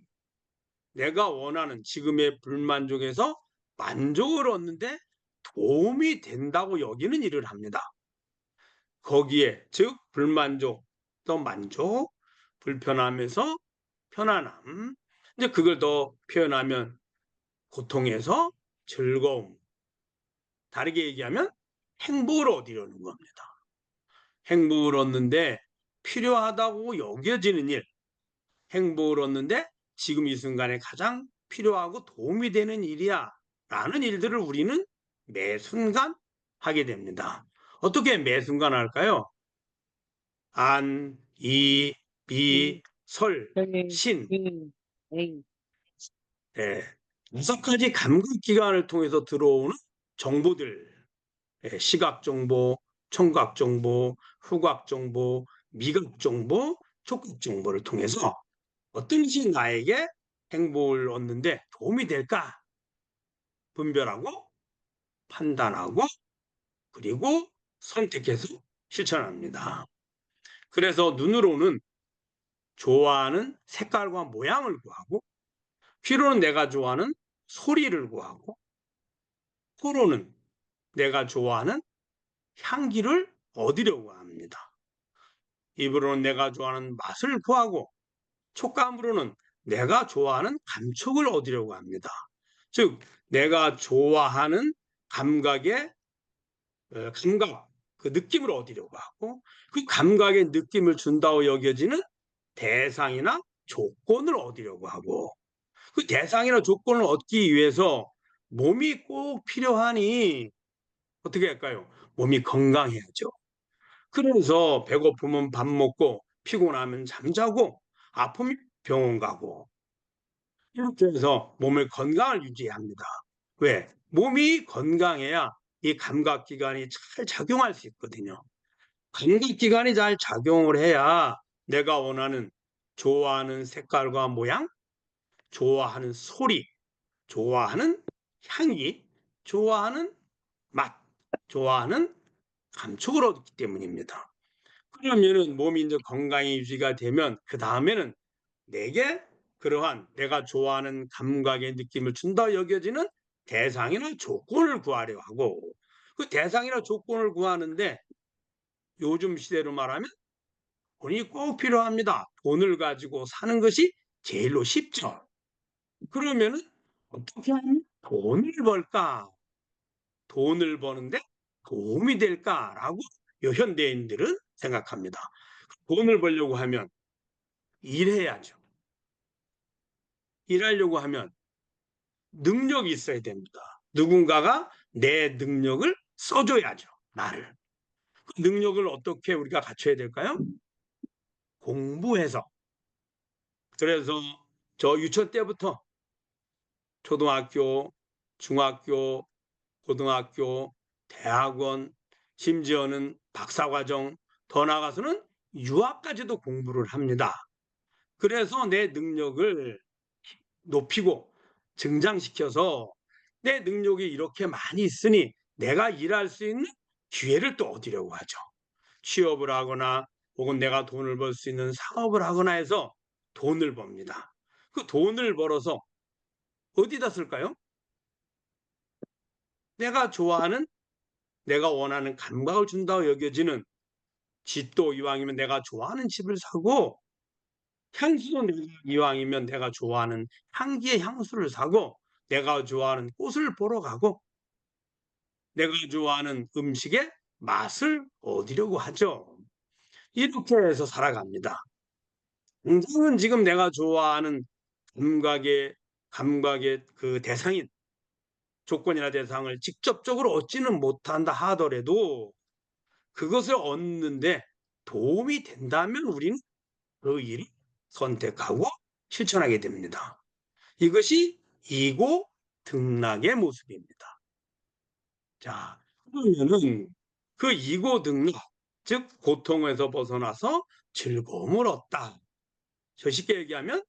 내가 원하는 지금의 불만족에서 만족을 얻는데 도움이 된다고 여기는 일을 합니다. 거기에 즉 불만족 또 만족, 불편함에서 편안함, 이제 그걸 더 표현하면 고통에서 즐거움, 다르게 얘기하면 행복을 얻으려는 겁니다. 행복을 얻는데 필요하다고 여겨지는 일, 행복을 얻는데 지금 이 순간에 가장 필요하고 도움이 되는 일이야 라는 일들을 우리는 매 순간 하게 됩니다. 어떻게 매 순간 할까요? 안, 이, 비, 설, 신, 네, 6가지 감각기관을 통해서 들어오는 정보들, 시각정보, 청각정보, 후각정보, 미각정보, 촉각정보를 통해서 어떤 것이 나에게 행복을 얻는데 도움이 될까? 분별하고 판단하고 그리고 선택해서 실천합니다. 그래서 눈으로는 좋아하는 색깔과 모양을 구하고 귀로는 내가 좋아하는 소리를 구하고 코로는 내가 좋아하는 향기를 얻으려고 합니다. 입으로는 내가 좋아하는 맛을 구하고 촉감으로는 내가 좋아하는 감촉을 얻으려고 합니다. 즉 내가 좋아하는 감각의 감각, 그 느낌을 얻으려고 하고, 그 감각의 느낌을 준다고 여겨지는 대상이나 조건을 얻으려고 하고, 그 대상이나 조건을 얻기 위해서 몸이 꼭 필요하니 어떻게 할까요? 몸이 건강해야죠. 그래서 배고프면 밥 먹고, 피곤하면 잠자고, 아프면 병원 가고, 이렇게 해서 몸의 건강을 유지해야 합니다. 왜? 몸이 건강해야 이 감각기관이 잘 작용할 수 있거든요. 감각기관이 잘 작용을 해야 내가 원하는, 좋아하는 색깔과 모양, 좋아하는 소리, 좋아하는 향기, 좋아하는 맛, 좋아하는 감촉을 얻기 때문입니다. 그러면은 몸이 이제 건강이 유지가 되면 그 다음에는 내게 그러한 내가 좋아하는 감각의 느낌을 준다 여겨지는 대상이나 조건을 구하려 하고, 그 대상이나 조건을 구하는데 요즘 시대로 말하면 돈이 꼭 필요합니다. 돈을 가지고 사는 것이 제일로 쉽죠. 그러면은 어떻게 하면 돈을 벌까? 돈을 버는데 도움이 될까라고 요 현대인들은 생각합니다. 돈을 벌려고 하면 일해야죠. 일하려고 하면 능력이 있어야 됩니다. 누군가가 내 능력을 써줘야죠. 나를. 그 능력을 어떻게 우리가 갖춰야 될까요? 공부해서. 그래서 저 유치원 때부터 초등학교, 중학교, 고등학교, 대학원, 심지어는 박사과정, 더 나아가서는 유학까지도 공부를 합니다. 그래서 내 능력을 높이고 증장시켜서 내 능력이 이렇게 많이 있으니 내가 일할 수 있는 기회를 또 얻으려고 하죠. 취업을 하거나 혹은 내가 돈을 벌 수 있는 사업을 하거나 해서 돈을 법니다. 그 돈을 벌어서 어디다 쓸까요? 내가 좋아하는, 내가 원하는 감각을 준다고 여겨지는 집도 이왕이면 내가 좋아하는 집을 사고, 향수도 내가 이왕이면 내가 좋아하는 향기의 향수를 사고, 내가 좋아하는 꽃을 보러 가고, 내가 좋아하는 음식의 맛을 얻으려고 하죠. 이렇게 해서 살아갑니다. 당장은 지금 내가 좋아하는 감각의 그 대상인, 조건이나 대상을 직접적으로 얻지는 못한다 하더라도 그것을 얻는데 도움이 된다면 우리는 그 일을 선택하고 실천하게 됩니다. 이것이 이고 등락의 모습입니다. 자, 그러면은 그 이고 등락, 즉 고통에서 벗어나서 즐거움을 얻다. 저 쉽게 얘기하면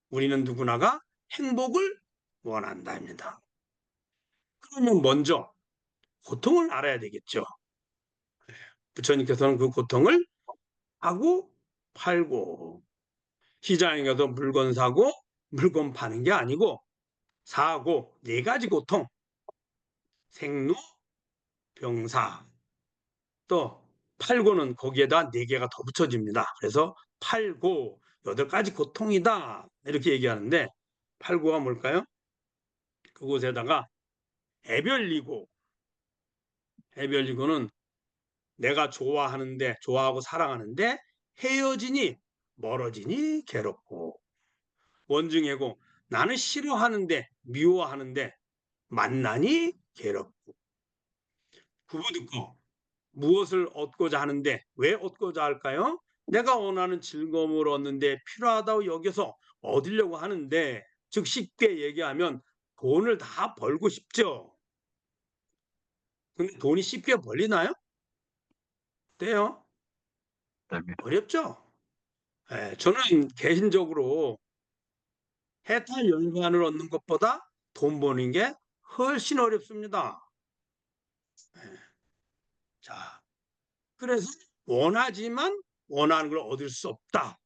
우리는 누구나가 행복을 원한다입니다. 그러면 먼저 고통을 알아야 되겠죠. 부처님께서는 그 고통을 하고 팔고, 시장에 가서 물건 사고 물건 파는 게 아니고, 사고 네 가지 고통, 생로, 병사, 또 팔고는 거기에다 네 개가 더 붙여집니다. 그래서 팔고 8가지 고통이다 이렇게 얘기하는데, 팔고가 뭘까요? 그곳에다가 애별리고, 애별리고는 내가 좋아하고 사랑하는데 헤어지니 멀어지니 괴롭고, 원증애고 나는 싫어하는데 미워하는데 만나니 괴롭고, 구부듣고 무엇을 얻고자 하는데 왜 얻고자 할까요? 내가 원하는 즐거움을 얻는데 필요하다고 여겨서 얻으려고 하는데, 즉 쉽게 얘기하면 돈을 다 벌고 싶죠. 근데 돈이 쉽게 벌리나요? 돼요? 어렵죠. 저는 개인적으로 해탈 열반을 얻는 것보다 돈 버는 게 훨씬 어렵습니다. 자, 그래서 원하지만 원하는 걸 얻을 수 없다.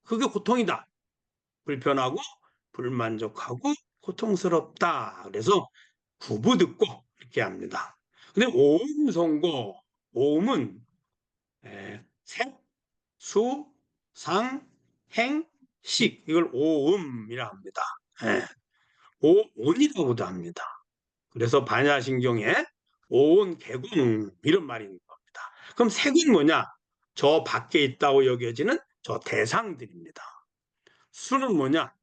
그게 고통이다. 불편하고 불만족하고 고통스럽다. 그래서 구부듣고 이렇게 합니다. 근데 오음 성고, 오음은 색, 수, 상, 행, 식, 이걸 오음이라 합니다. 오온이라고도 합니다. 그래서 반야신경에 오온 개공 이런 말이 있는 겁니다. 그럼 색은 뭐냐? 저 밖에 있다고 여겨지는 저 대상들입니다. 수는 뭐냐?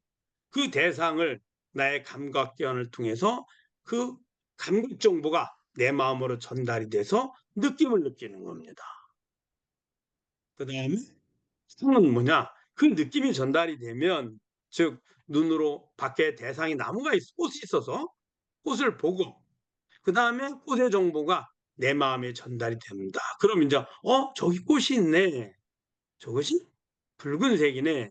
그 대상을 나의 감각기관을 통해서 그 감각 정보가 내 마음으로 전달이 돼서 느낌을 느끼는 겁니다. 그 다음에 상은 뭐냐? 그 느낌이 전달이 되면, 즉 눈으로 밖에 대상이 나무가 꽃이 있어서 꽃을 보고, 그 다음에 꽃의 정보가 내 마음에 전달이 됩니다. 그럼 이제 저기 꽃이 있네. 저것이 붉은색이네.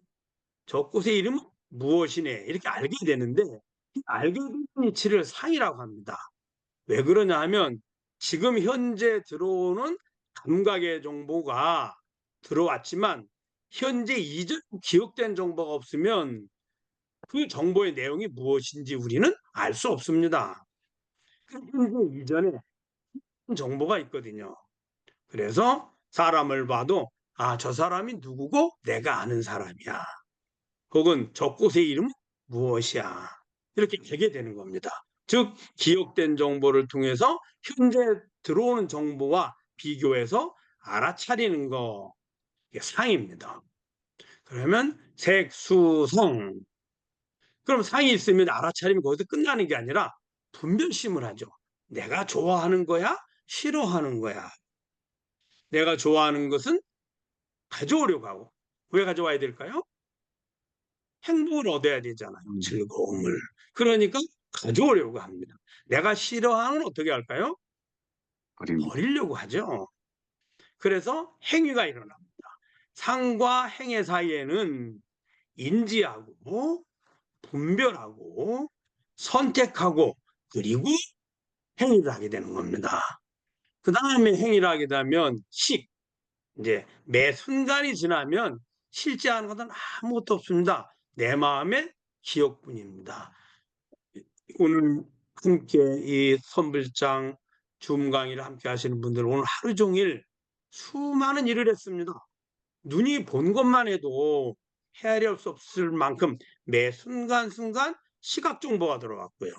저 꽃의 이름은 무엇이네. 이렇게 알게 되는데, 이 알게 되는 이치를 상이라고 합니다. 왜 그러냐 하면 지금 현재 들어오는 감각의 정보가 들어왔지만 현재 이전 기억된 정보가 없으면 그 정보의 내용이 무엇인지 우리는 알 수 없습니다. 현재 이전에 정보가 있거든요. 그래서 사람을 봐도 저 사람이 누구고 내가 아는 사람이야. 혹은 저 꽃의 이름은 무엇이야. 이렇게 되게 되는 겁니다. 즉 기억된 정보를 통해서 현재 들어오는 정보와 비교해서 알아차리는 거, 이게 상입니다. 그러면 색, 수, 성. 그럼 상이 있으면 알아차리면 거기서 끝나는 게 아니라 분별심을 하죠. 내가 좋아하는 거야? 싫어하는 거야? 내가 좋아하는 것은 가져오려고 하고. 왜 가져와야 될까요? 행복을 얻어야 되잖아요. 즐거움을. 그러니까 가져오려고 합니다. 내가 싫어하는 어떻게 할까요? 버립니다. 버리려고 하죠. 그래서 행위가 일어납니다. 상과 행의 사이에는 인지하고 분별하고 선택하고 그리고 행위를 하게 되는 겁니다. 그 다음에 행위를 하게 되면 이제 매 순간이 지나면 실제 하는 것은 아무것도 없습니다. 내 마음의 기억뿐입니다. 오늘 함께 이 선불장 줌 강의를 함께 하시는 분들 오늘 하루 종일 수많은 일을 했습니다. 눈이 본 것만 해도 헤아릴 수 없을 만큼 매 순간순간 시각 정보가 들어왔고요.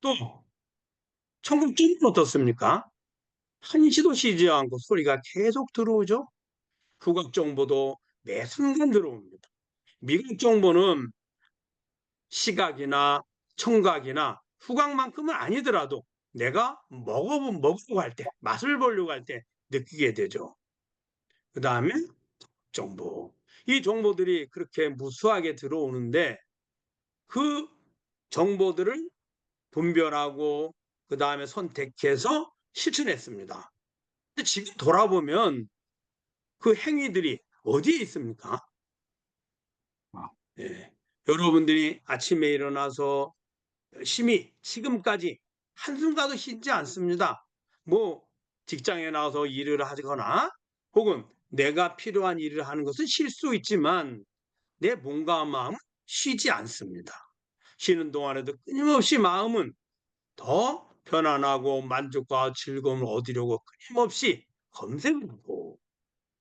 또 청국전은 어떻습니까? 한시도 쉬지 않고 소리가 계속 들어오죠. 후각 정보도 매 순간 들어옵니다. 미각 정보는 시각이나 청각이나 후각만큼은 아니더라도 내가 먹으려고 할 때, 맛을 보려고 할 때 느끼게 되죠. 그 다음에 정보. 이 정보들이 그렇게 무수하게 들어오는데 그 정보들을 분별하고 그 다음에 선택해서 실천했습니다. 근데 지금 돌아보면 그 행위들이 어디에 있습니까? 예. 여러분들이 아침에 일어나서 열심히 지금까지 한순간도 쉬지 않습니다. 뭐 직장에 나와서 일을 하거나 혹은 내가 필요한 일을 하는 것은 쉴 수 있지만 내 몸과 마음은 쉬지 않습니다. 쉬는 동안에도 끊임없이 마음은 더 편안하고 만족과 즐거움을 얻으려고 끊임없이 검색을 하고,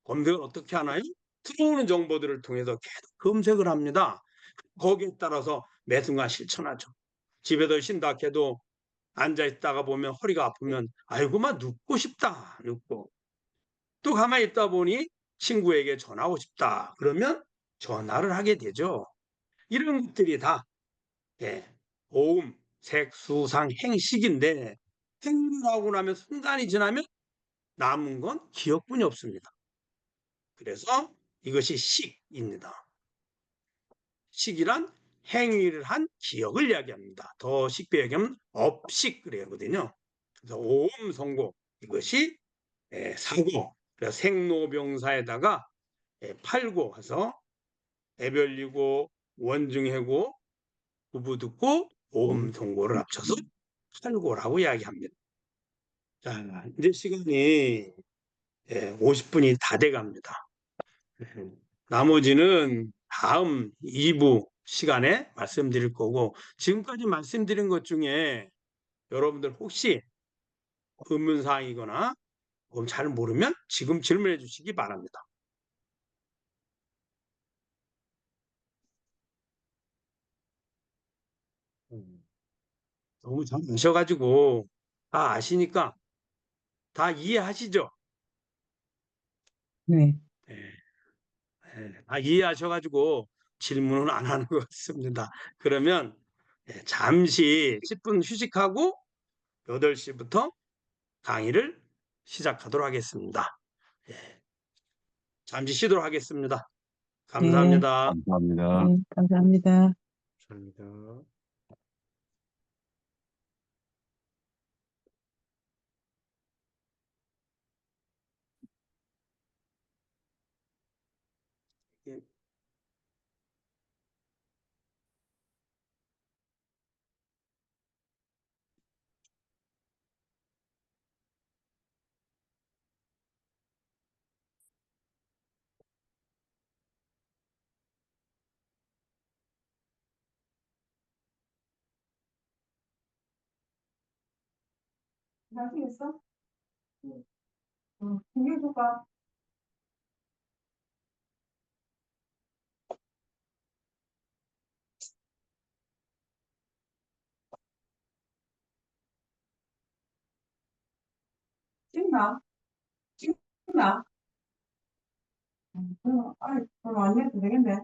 검색을 어떻게 하나요? 들어오는 정보들을 통해서 계속 검색을 합니다. 거기에 따라서 매 순간 실천하죠. 집에서 쉰다 해도 앉아있다가 보면 허리가 아프면 아이고 막 눕고 싶다. 눕고. 또 가만히 있다 보니 친구에게 전화하고 싶다. 그러면 전화를 하게 되죠. 이런 것들이 다 오음, 색, 수, 상, 행식인데 행위를 하고 나면 순간이 지나면 남은 건 기억뿐이 없습니다. 그래서 이것이 식입니다. 식이란 행위를 한 기억을 이야기합니다. 더 쉽게 얘기하면 업식 그래거든요. 그래서 오음 성고 이것이 사고, 그래서 생로병사에다가 팔고 해서 애별리고 원중해고 구부듣고 오음 성고를 합쳐서 팔고라고 이야기합니다. 자, 이제 시간이 50분이 다 돼갑니다. 나머지는 다음 2부 시간에 말씀드릴 거고 지금까지 말씀드린 것 중에 여러분들 혹시 의문사항이거나 잘 모르면 지금 질문해 주시기 바랍니다. 너무 잘 아셔가지고 다 아시니까 다 이해하시죠? 네. 예, 이해하셔가지고 질문은 안 하는 것 같습니다. 그러면 잠시 10분 휴식하고 8시부터 강의를 시작하도록 하겠습니다. 예, 잠시 쉬도록 하겠습니다. 감사합니다. 감사합니다. 네, 감사합니다. 감사합니다. 예. 잘생겼어? 응. 응. 공개해줄까? 찍나? 찍나? 그럼 안 해도 되겠네.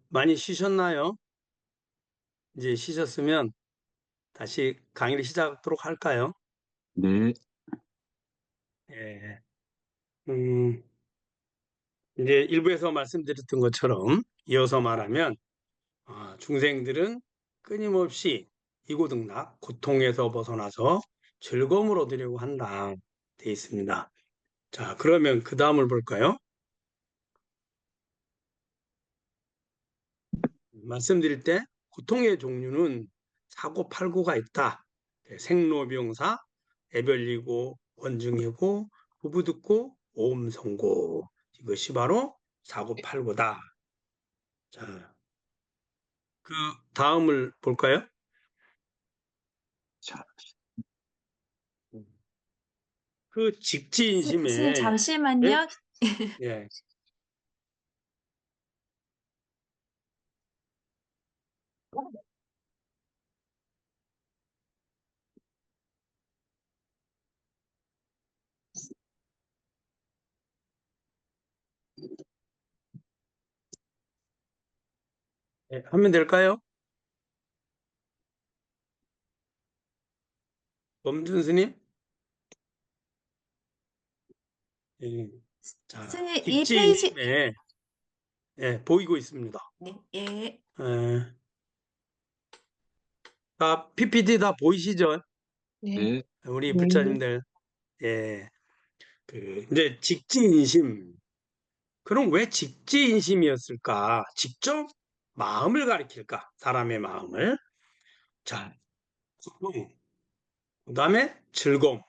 많이 쉬셨나요? 이제 쉬셨으면 다시 강의를 시작하도록 할까요? 네. 예. 음, 이제 일부에서 말씀드렸던 것처럼 이어서 말하면 중생들은 끊임없이 이고등락, 고통에서 벗어나서 즐거움을 얻으려고 한다 돼 있습니다. 자, 그러면 그 다음을 볼까요? 말씀드릴 때 고통의 종류는 사고팔고가 있다. 생로병사, 애별리고, 원증이고, 부부듣고, 오음성고. 이것이 바로 사고팔고다. 자, 그 다음을 볼까요? 자, 그 스님 직지인심에 잠시만요. 예, 하면 될까요? 범준 스님? 예. 자, 스님 이 페이지 직지인심에 보이고 있습니다. 네, 예. 예. PPT 다 보이시죠? 네. 네. 우리 네. 불자님들. 예. 이제 직지인심. 그럼 왜 직지인심이었을까? 직접 마음을 가리킬까? 사람의 마음을. 자, 고통. 그다음에 즐거움.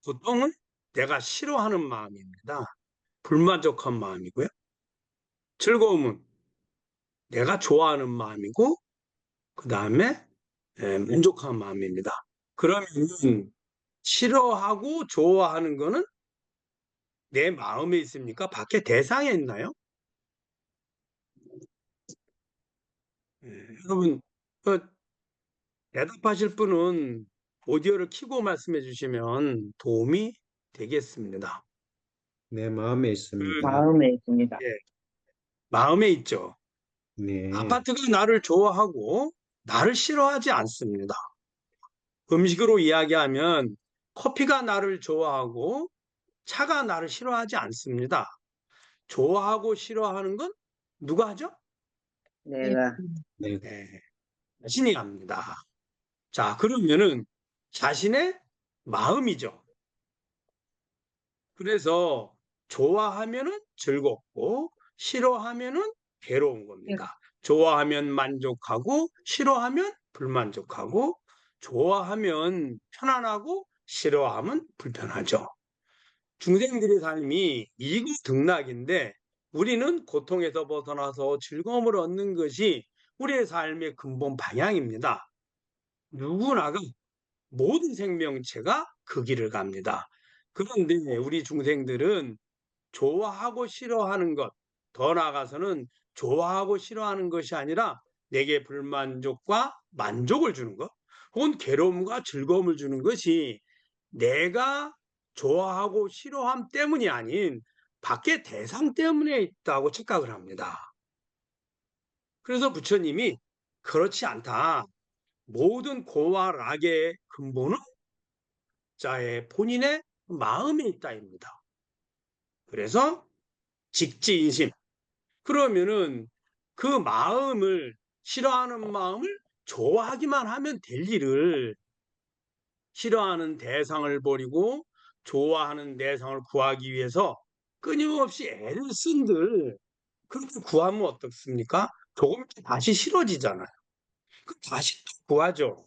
고통은 내가 싫어하는 마음입니다. 불만족한 마음이고요. 즐거움은 내가 좋아하는 마음이고, 그 다음에 만족한 마음입니다. 그러면 싫어하고 좋아하는 거는 내 마음에 있습니까? 밖에 대상에 있나요? 여러분, 그 대답하실 분은 오디오를 켜고 말씀해 주시면 도움이 되겠습니다. 내 마음에 그, 있습니다. 마음에 있습니다. 예, 마음에 있죠. 네. 아파트가 나를 좋아하고 나를 싫어하지 않습니다. 음식으로 이야기하면 커피가 나를 좋아하고 차가 나를 싫어하지 않습니다. 좋아하고 싫어하는 건 누가 하죠? 내가 네. 네, 자신이 합니다. 자, 그러면은 자신의 마음이죠. 그래서 좋아하면은 즐겁고 싫어하면은 괴로운 겁니다. 좋아하면 만족하고 싫어하면 불만족하고 좋아하면 편안하고 싫어하면 불편하죠. 중생들의 삶이 이구등락인데 우리는 고통에서 벗어나서 즐거움을 얻는 것이 우리의 삶의 근본 방향입니다. 누구나가 모든 생명체가 그 길을 갑니다. 그런데 우리 중생들은 좋아하고 싫어하는 것, 더 나아가서는 좋아하고 싫어하는 것이 아니라 내게 불만족과 만족을 주는 것, 혹은 괴로움과 즐거움을 주는 것이 내가 좋아하고 싫어함 때문이 아닌 밖의 대상 때문에 있다고 착각을 합니다. 그래서 부처님이 그렇지 않다. 모든 고와 락의 근본은 자의 본인의 마음에 있다입니다. 그래서 직지인심. 그러면은 그 마음을 싫어하는 마음을 좋아하기만 하면 될 일을 싫어하는 대상을 버리고 좋아하는 대상을 구하기 위해서 끊임없이 애를 쓴들 그렇게 구하면 어떻습니까? 조금 있다 다시 싫어지잖아요. 다시 또 구하죠.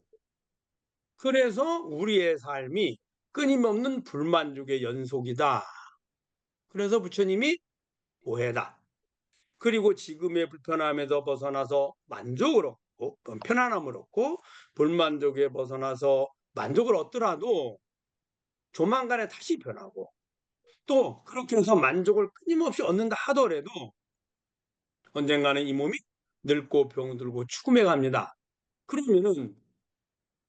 그래서 우리의 삶이 끊임없는 불만족의 연속이다. 그래서 부처님이 오해다. 그리고 지금의 불편함에서 벗어나서 만족을 얻고 편안함을 얻고 불만족에 벗어나서 만족을 얻더라도 조만간에 다시 변하고 또 그렇게 해서 만족을 끊임없이 얻는다 하더라도 언젠가는 이 몸이 늙고 병들고 죽음에 갑니다. 그러면은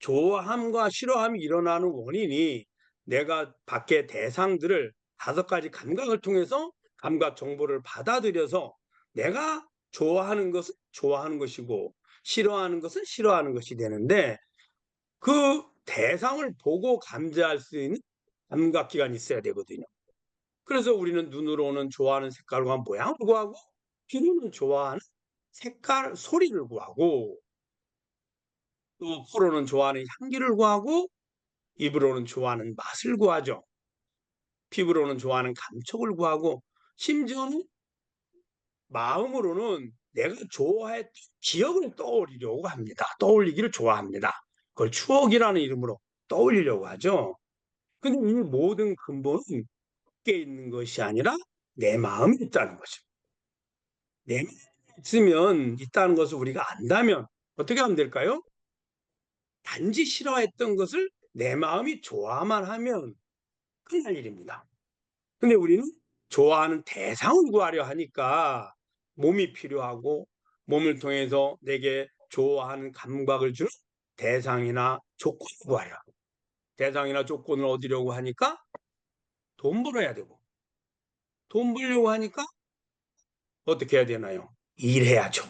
좋아함과 싫어함이 일어나는 원인이 내가 밖의 대상들을 5가지 감각을 통해서 감각 정보를 받아들여서 내가 좋아하는 것은 좋아하는 것이고 싫어하는 것은 싫어하는 것이 되는데 그 대상을 보고 감지할 수 있는 감각기관이 있어야 되거든요. 그래서 우리는 눈으로는 좋아하는 색깔과 모양을 구하고 귀로는 좋아하는 색깔, 소리를 구하고 또 코로는 좋아하는 향기를 구하고 입으로는 좋아하는 맛을 구하죠. 피부로는 좋아하는 감촉을 구하고 심지어는 마음으로는 내가 좋아했던 기억을 떠올리려고 합니다. 떠올리기를 좋아합니다. 그걸 추억이라는 이름으로 떠올리려고 하죠. 근데 이 모든 근본은 밖에 있는 것이 아니라 내 마음에 있다는 것입니다. 내 마음에 있으면 있다는 것을 우리가 안다면 어떻게 하면 될까요? 단지 싫어했던 것을 내 마음이 좋아만 하면 끝날 일입니다. 근데 우리는 좋아하는 대상을 구하려 하니까 몸이 필요하고 몸을 통해서 내게 좋아하는 감각을 주는 대상이나 조건을 구하려 하고 대상이나 조건을 얻으려고 하니까 돈 벌어야 되고 돈 벌려고 하니까 어떻게 해야 되나요? 일해야죠.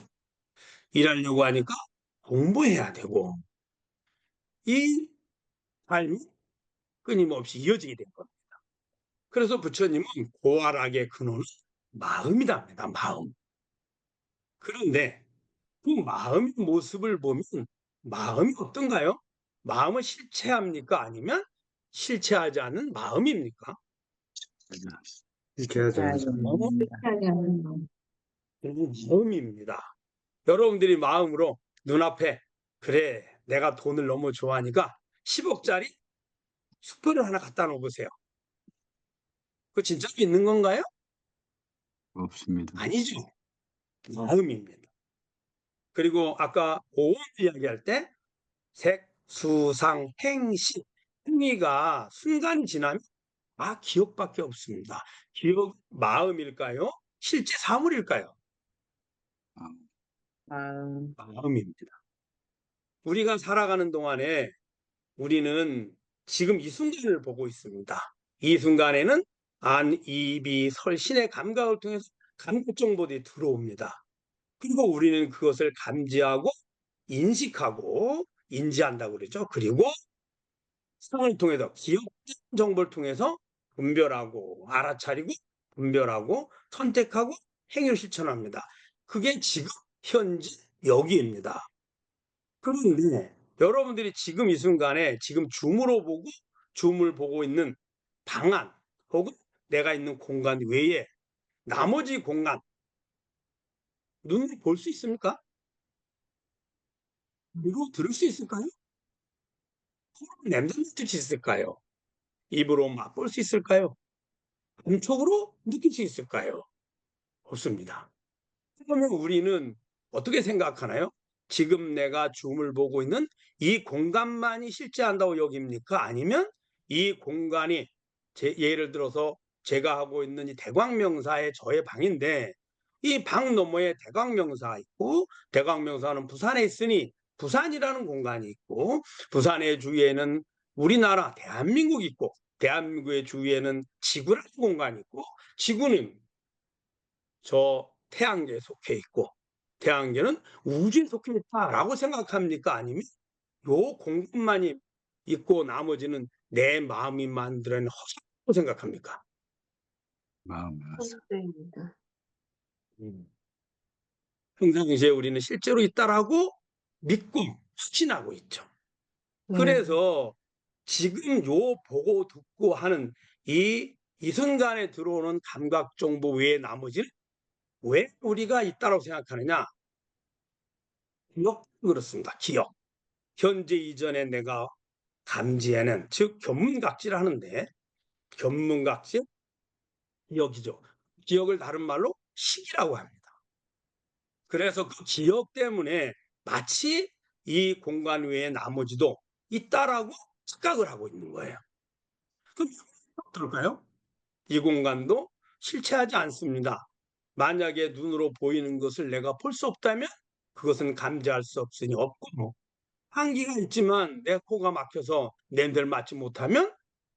일하려고 하니까 공부해야 되고 이 삶이 끊임없이 이어지게 된 겁니다. 그래서 부처님은 고활악의 근원은 마음이랍니다. 마음. 그런데 그 마음의 모습을 보면 마음이 어떤가요? 마음을 실체합니까? 아니면 실체하지 않는 마음입니까? 이렇게 하자. 마음입니다. 여러분들이 마음으로 눈앞에 그래 내가 돈을 너무 좋아하니까 10억짜리 슈퍼를 하나 갖다 놓으세요. 그거 진짜 있는 건가요? 없습니다. 아니죠. 마음입니다. 그리고 아까 오온 이야기할 때 색, 수, 상, 행, 시 행위가 순간이 지나면 기억밖에 없습니다. 기억 마음일까요? 실제 사물일까요? 마음입니다. 우리가 살아가는 동안에 우리는 지금 이 순간을 보고 있습니다. 이 순간에는 안, 이, 비, 설, 신의 감각을 통해서 감각 정보들이 들어옵니다. 그리고 우리는 그것을 감지하고 인식하고 인지한다고 그러죠. 그리고 상을 통해서 기억 정보를 통해서 분별하고 알아차리고 분별하고 선택하고 행위를 실천합니다. 그게 지금 현재 여기입니다. 그런데 여러분들이 지금 이 순간에 지금 줌을 보고 있는 방안 혹은 내가 있는 공간 외에 나머지 공간 눈으로 볼 수 있습니까? 귀로 들을 수 있을까요? 코로 냄새 맡을 수 있을까요? 입으로 맛볼 수 있을까요? 감촉으로 느낄 수 있을까요? 없습니다. 그러면 우리는 어떻게 생각하나요? 지금 내가 줌을 보고 있는 이 공간만이 실제한다고 여깁니까? 아니면 이 공간이 예를 들어서 제가 하고 있는 이 대광명사의 저의 방인데 이 방 너머에 대광명사가 있고 대광명사는 부산에 있으니 부산이라는 공간이 있고 부산의 주위에는 우리나라 대한민국이 있고 대한민국의 주위에는 지구라는 공간이 있고 지구는 저 태양계에 속해 있고 태양계는 우주에 속해 있다라고 생각합니까? 아니면 요 공간만이 있고 나머지는 내 마음이 만들어낸 허상이라고 생각합니까? 마음이었어. 평상시에 우리는 실제로 있다라고 믿고 확신하고 있죠. 그래서 지금 요 보고 듣고 하는 이 순간에 들어오는 감각 정보 외에 나머지는 왜 우리가 있다고 생각하느냐? 기억 그렇습니다. 기억. 현재 이전에 내가 감지해낸 즉 견문각지를 하는데 견문각지 기억이죠. 기억을 다른 말로 식이라고 합니다. 그래서 그 기억 때문에 마치 이 공간 외에 나머지도 있다라고 착각을 하고 있는 거예요. 그럼 어떨까요? 이 공간도 실체하지 않습니다. 만약에 눈으로 보이는 것을 내가 볼 수 없다면 그것은 감지할 수 없으니 없고 한기가 있지만 내 코가 막혀서 냄새를 맡지 못하면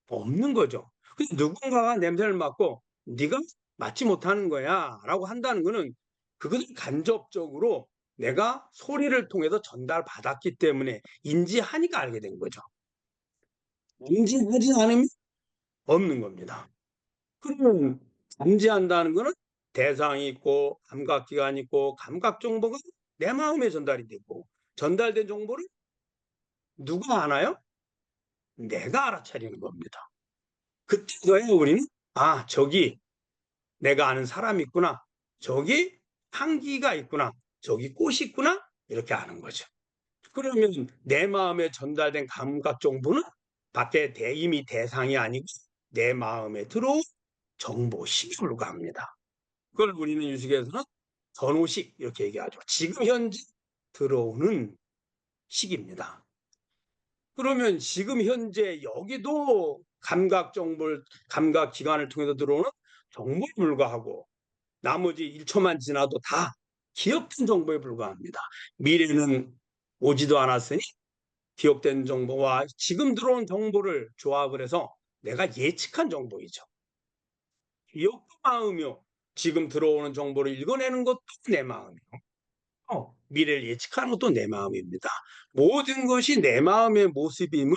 없는 거죠. 근데 누군가가 냄새를 맡고 네가 맞지 못하는 거야 라고 한다는 거는 그것을 간접적으로 내가 소리를 통해서 전달받았기 때문에 인지하니까 알게 된 거죠. 인지하지 않으면 없는 겁니다. 그러면 감지한다는 거는 대상이 있고 감각기관이 있고 감각 정보가 내 마음에 전달이 되고 전달된 정보를 누가 아나요? 내가 알아차리는 겁니다. 그때서야 우리는 저기 내가 아는 사람이 있구나. 저기 향기가 있구나. 저기 꽃이 있구나. 이렇게 아는 거죠. 그러면 내 마음에 전달된 감각 정보는 밖에 이미 대상이 아니고 내 마음에 들어온 정보식에 불과합니다. 그걸 우리는 유식에서는 전호식 이렇게 얘기하죠. 지금 현재 들어오는 식입니다. 그러면 지금 현재 여기도 감각 정보를 감각 기관을 통해서 들어오는 정보에 불과하고 나머지 1초만 지나도 다 기억된 정보에 불과합니다. 미래는 오지도 않았으니 기억된 정보와 지금 들어온 정보를 조합을 해서 내가 예측한 정보이죠. 기억도 마음이요. 지금 들어오는 정보를 읽어내는 것도 내 마음이요. 미래를 예측하는 것도 내 마음입니다. 모든 것이 내 마음의 모습임을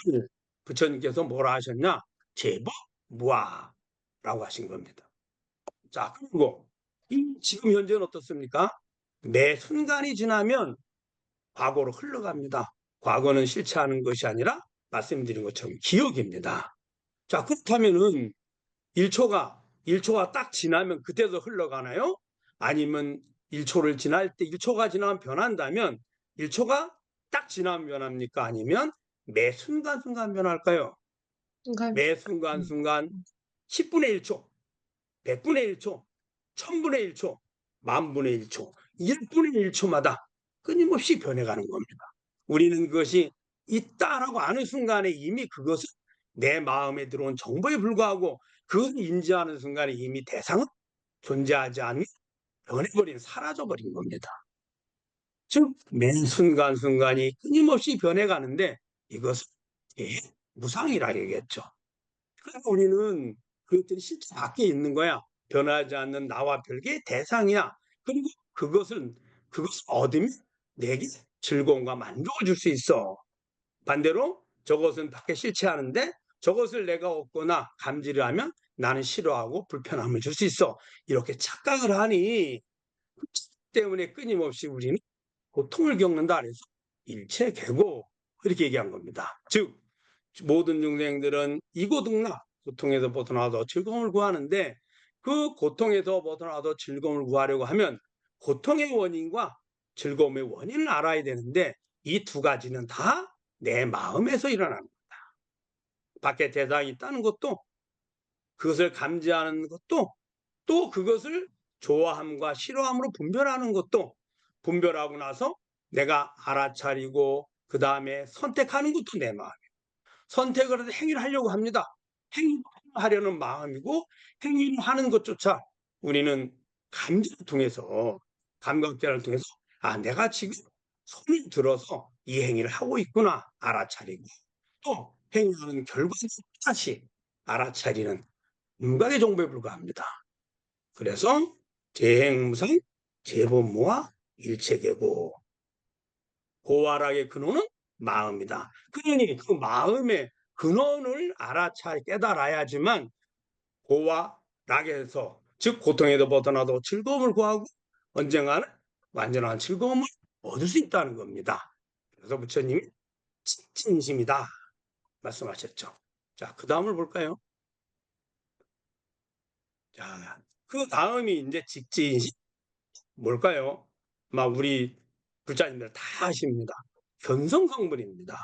부처님께서 뭐라 하셨냐? 제법무아라고 하신 겁니다. 자, 그리고 지금 현재는 어떻습니까? 매 순간이 지나면 과거로 흘러갑니다. 과거는 실체하는 것이 아니라 말씀드린 것처럼 기억입니다. 자, 그렇다면은 1초가 딱 지나면 그때도 흘러가나요? 아니면 1초를 지날 때 1초가 지나면 변한다면 1초가 딱 지나면 변합니까? 아니면 매 순간순간 변할까요? 매 순간순간 10분의 1초, 100분의 1초, 1000분의 1초, 만분의 1초, 1분의 1초마다 끊임없이 변해가는 겁니다. 우리는 그것이 있다라고 아는 순간에 이미 그것은 내 마음에 들어온 정보에 불과하고 그것을 인지하는 순간에 이미 대상은 존재하지 않는 변해버린 사라져버린 겁니다. 즉 매 순간순간이 끊임없이 변해가는데 이것은 무상이라 얘기했죠. 그러니까 우리는 그것들이 실제 밖에 있는 거야. 변하지 않는 나와 별개의 대상이야. 그리고 그것을 얻으면 내게 즐거움과 만족을 줄 수 있어. 반대로 저것은 밖에 실체하는데 저것을 내가 얻거나 감지를 하면 나는 싫어하고 불편함을 줄 수 있어. 이렇게 착각을 하니 그 때문에 끊임없이 우리는 고통을 겪는다 그래서 일체계고 이렇게 얘기한 겁니다. 즉 모든 중생들은 이고등락 고통에서 벗어나서 즐거움을 구하는데 그 고통에서 벗어나서 즐거움을 구하려고 하면 고통의 원인과 즐거움의 원인을 알아야 되는데 이 두 가지는 다 내 마음에서 일어나는 겁니다. 밖에 대상이 있다는 것도 그것을 감지하는 것도 또 그것을 좋아함과 싫어함으로 분별하는 것도 분별하고 나서 내가 알아차리고 그 다음에 선택하는 것도 내 마음이에요. 선택을 해서 행위를 하려고 합니다. 행위하려는 마음이고 행위를 하는 것조차 우리는 감지를 통해서 감각계를 통해서 내가 지금 손을 들어서 이 행위를 하고 있구나 알아차리고 또 행위하는 결과를 다시 알아차리는 윤곽의 정보에 불과합니다. 그래서 재행무상 재본무와 일체계고 고활하게 근원은 마음이다. 그러니 그 마음의 근원을 깨달아야지만 고활하게해서 즉 고통에도 벗어나도 즐거움을 구하고 언젠가는 완전한 즐거움을 얻을 수 있다는 겁니다. 그래서 부처님이 진심이다 말씀하셨죠. 자, 그 다음을 볼까요? 자, 그 다음이 이제 직지인식 뭘까요? 막 우리 불자님들 다 아십니다. 견성성불입니다.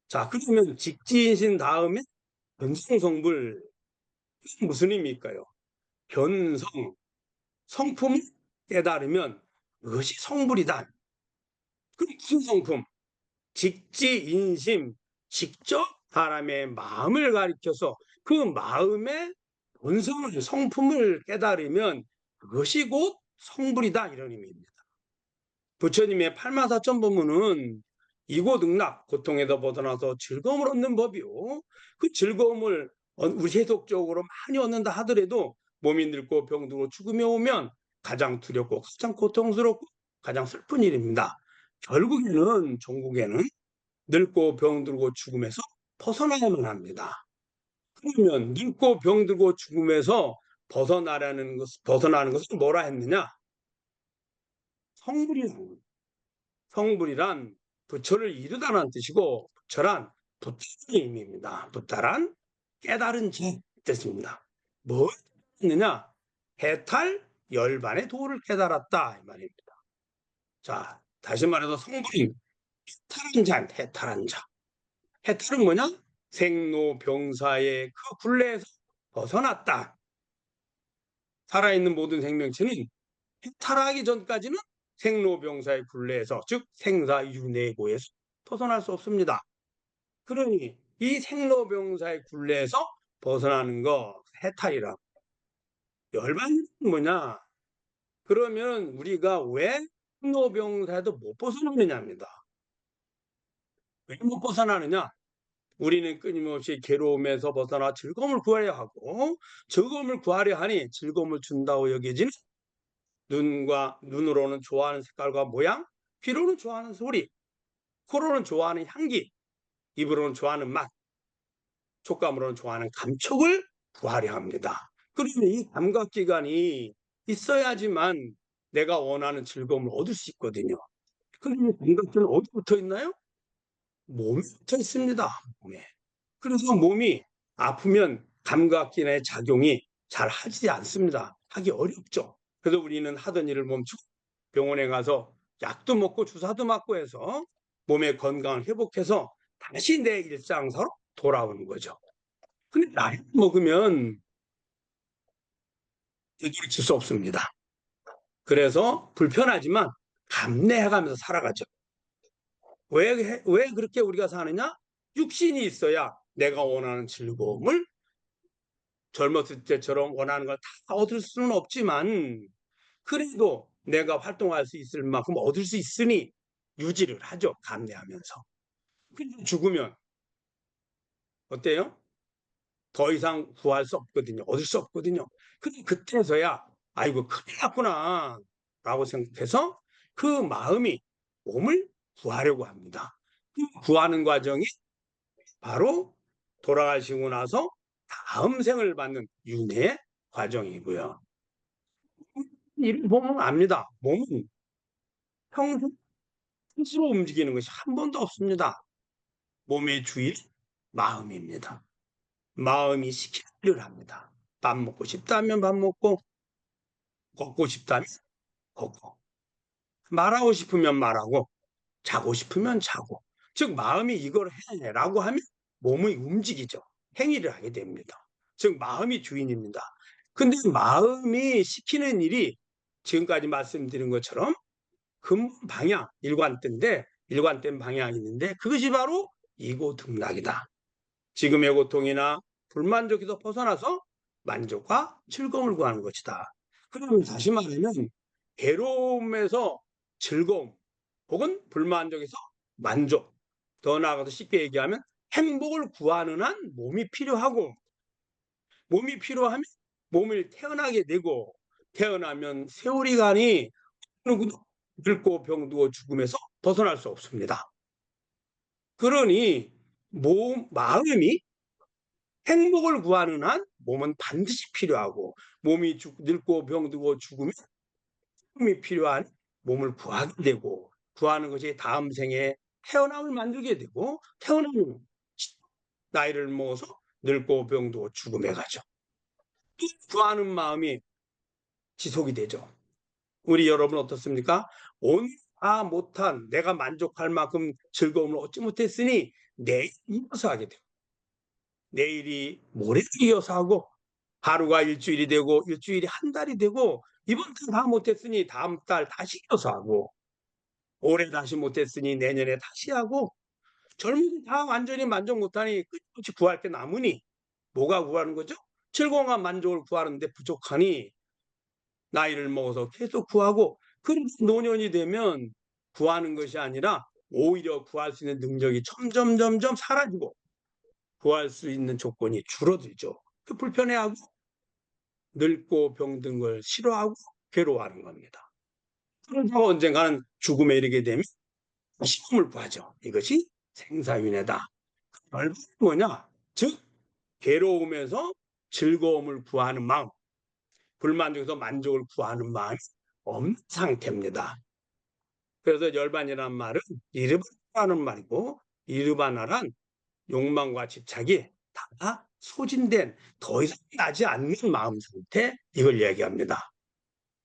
자, 그러면 직지인신 다음에 견성성불 무슨 의미일까요? 견성, 성품을 깨달으면 그것이 성불이다. 그럼 무슨 성품? 직지인심, 직접 사람의 마음을 가리켜서 그 마음의 본성을, 성품을 깨달으면 그것이 곧 성불이다 이런 의미입니다. 부처님의 팔마사천법문은 이고등락, 고통에서 벗어나서 즐거움을 얻는 법이요. 그 즐거움을 우리 세속적으로 많이 얻는다 하더라도 몸이 늙고 병들고 죽음이 오면 가장 두렵고 가장 고통스럽고 가장 슬픈 일입니다. 결국에는 종국에는 늙고 병들고 죽음에서 벗어나야만 합니다. 그러면 늙고 병들고 죽음에서 벗어나는 것을 뭐라 했느냐? 성불이란 부처를 이루다라는 뜻이고, 부처란 부처의 의미입니다. 부처란 깨달은 자 뜻입니다. 뭐 했느냐? 해탈 열반의 도를 깨달았다 이 말입니다. 자, 다시 말해서 성불이 해탈한 자. 해탈은 뭐냐? 생로병사의 그 굴레에서 벗어났다. 살아있는 모든 생명체는 해탈하기 전까지는 생로병사의 굴레에서, 즉 생사윤회고에서 벗어날 수 없습니다. 그러니 이 생로병사의 굴레에서 벗어나는 거 해탈이라고. 열반은 뭐냐? 그러면 우리가 왜 생로병사에도 못 벗어나느냐입니다. 왜 못 벗어나느냐? 우리는 끊임없이 괴로움에서 벗어나 즐거움을 구하려 하고, 즐거움을 구하려 하니 즐거움을 준다고 여겨지는 눈으로는 좋아하는 색깔과 모양, 귀로는 좋아하는 소리, 코로는 좋아하는 향기, 입으로는 좋아하는 맛, 촉감으로는 좋아하는 감촉을 구하려 합니다. 그러면 이 감각기관이 있어야지만 내가 원하는 즐거움을 얻을 수 있거든요. 그런데 이 감각기는 어디 붙어 있나요? 몸에 붙어 있습니다. 몸에. 그래서 몸이 아프면 감각기관의 작용이 잘 하지 않습니다. 하기 어렵죠. 그래서 우리는 하던 일을 멈추고 병원에 가서 약도 먹고 주사도 맞고 해서 몸의 건강을 회복해서 다시 내 일상으로 돌아오는 거죠. 근데 나이 먹으면 되돌이칠 수 없습니다. 그래서 불편하지만 감내해가면서 살아가죠. 왜 그렇게 우리가 사느냐? 육신이 있어야 내가 원하는 즐거움을 젊었을 때처럼 원하는 걸 다 얻을 수는 없지만, 그래도 내가 활동할 수 있을 만큼 얻을 수 있으니 유지를 하죠. 감내하면서. 근데 죽으면 어때요? 더 이상 구할 수 없거든요. 얻을 수 없거든요. 근데 그때서야 아이고 큰일 났구나 라고 생각해서 그 마음이 몸을 구하려고 합니다. 그 구하는 과정이 바로 돌아가시고 나서 다음 생을 받는 윤회의 과정이고요. 이를 보면 압니다. 몸은 평생 스스로 움직이는 것이 한 번도 없습니다. 몸의 주인 마음입니다. 마음이 시키는 일을 합니다. 밥 먹고 싶다면 밥 먹고, 걷고 싶다면 걷고, 말하고 싶으면 말하고, 자고 싶으면 자고. 즉 마음이 이걸 해라고 하면 몸이 움직이죠. 행위를 하게 됩니다. 즉 마음이 주인입니다. 근데 마음이 시키는 일이 지금까지 말씀드린 것처럼 근본 방향, 일관된데 일관된 방향이 있는데 그것이 바로 이고등락이다. 지금의 고통이나 불만족에서 벗어나서 만족과 즐거움을 구하는 것이다. 그러면 다시 말하면 괴로움에서 즐거움 혹은 불만족에서 만족, 더 나아가서 쉽게 얘기하면 행복을 구하는 한 몸이 필요하고, 몸이 필요하면 몸을 태어나게 되고, 태어나면 세월이 가니 누구도 늙고 병들고 죽음에서 벗어날 수 없습니다. 그러니 마음이 행복을 구하는 한 몸은 반드시 필요하고, 몸이 늙고 병들고 죽으면 힘이 필요한 몸을 구하게 되고, 구하는 것이 다음 생에 태어남을 만들게 되고, 태어나면 나이를 먹어서 늙고 병들고 죽음에 가죠. 구하는 마음이 지속이 되죠. 우리 여러분 어떻습니까? 오늘 못한, 내가 만족할 만큼 즐거움을 얻지 못했으니 내일 이어서 하게 돼요. 내일이 모레를 이어서 하고, 하루가 일주일이 되고 일주일이 한 달이 되고, 이번 달 다 못했으니 다음 달 다시 이어서 하고, 올해 다시 못했으니 내년에 다시 하고, 젊은이 다 완전히 만족 못하니 끝없이 구할 게 남으니 뭐가 구하는 거죠? 즐거움과 만족을 구하는데 부족하니 나이를 먹어서 계속 구하고, 그래서 노년이 되면 구하는 것이 아니라 오히려 구할 수 있는 능력이 점점 사라지고 구할 수 있는 조건이 줄어들죠. 그 불편해하고 늙고 병든 걸 싫어하고 괴로워하는 겁니다. 그러다가 언젠가는 죽음에 이르게 되면 시험을 구하죠. 이것이 생사윤회다. 결국 뭐냐? 즉 괴로움에서 즐거움을 구하는 마음, 불만족에서 만족을 구하는 마음이 없는 상태입니다. 그래서 열반이라는 말은 이르바나라는 말이고, 이르바나란 욕망과 집착이 다 소진된, 더 이상 나지 않는 마음 상태, 이걸 얘기합니다.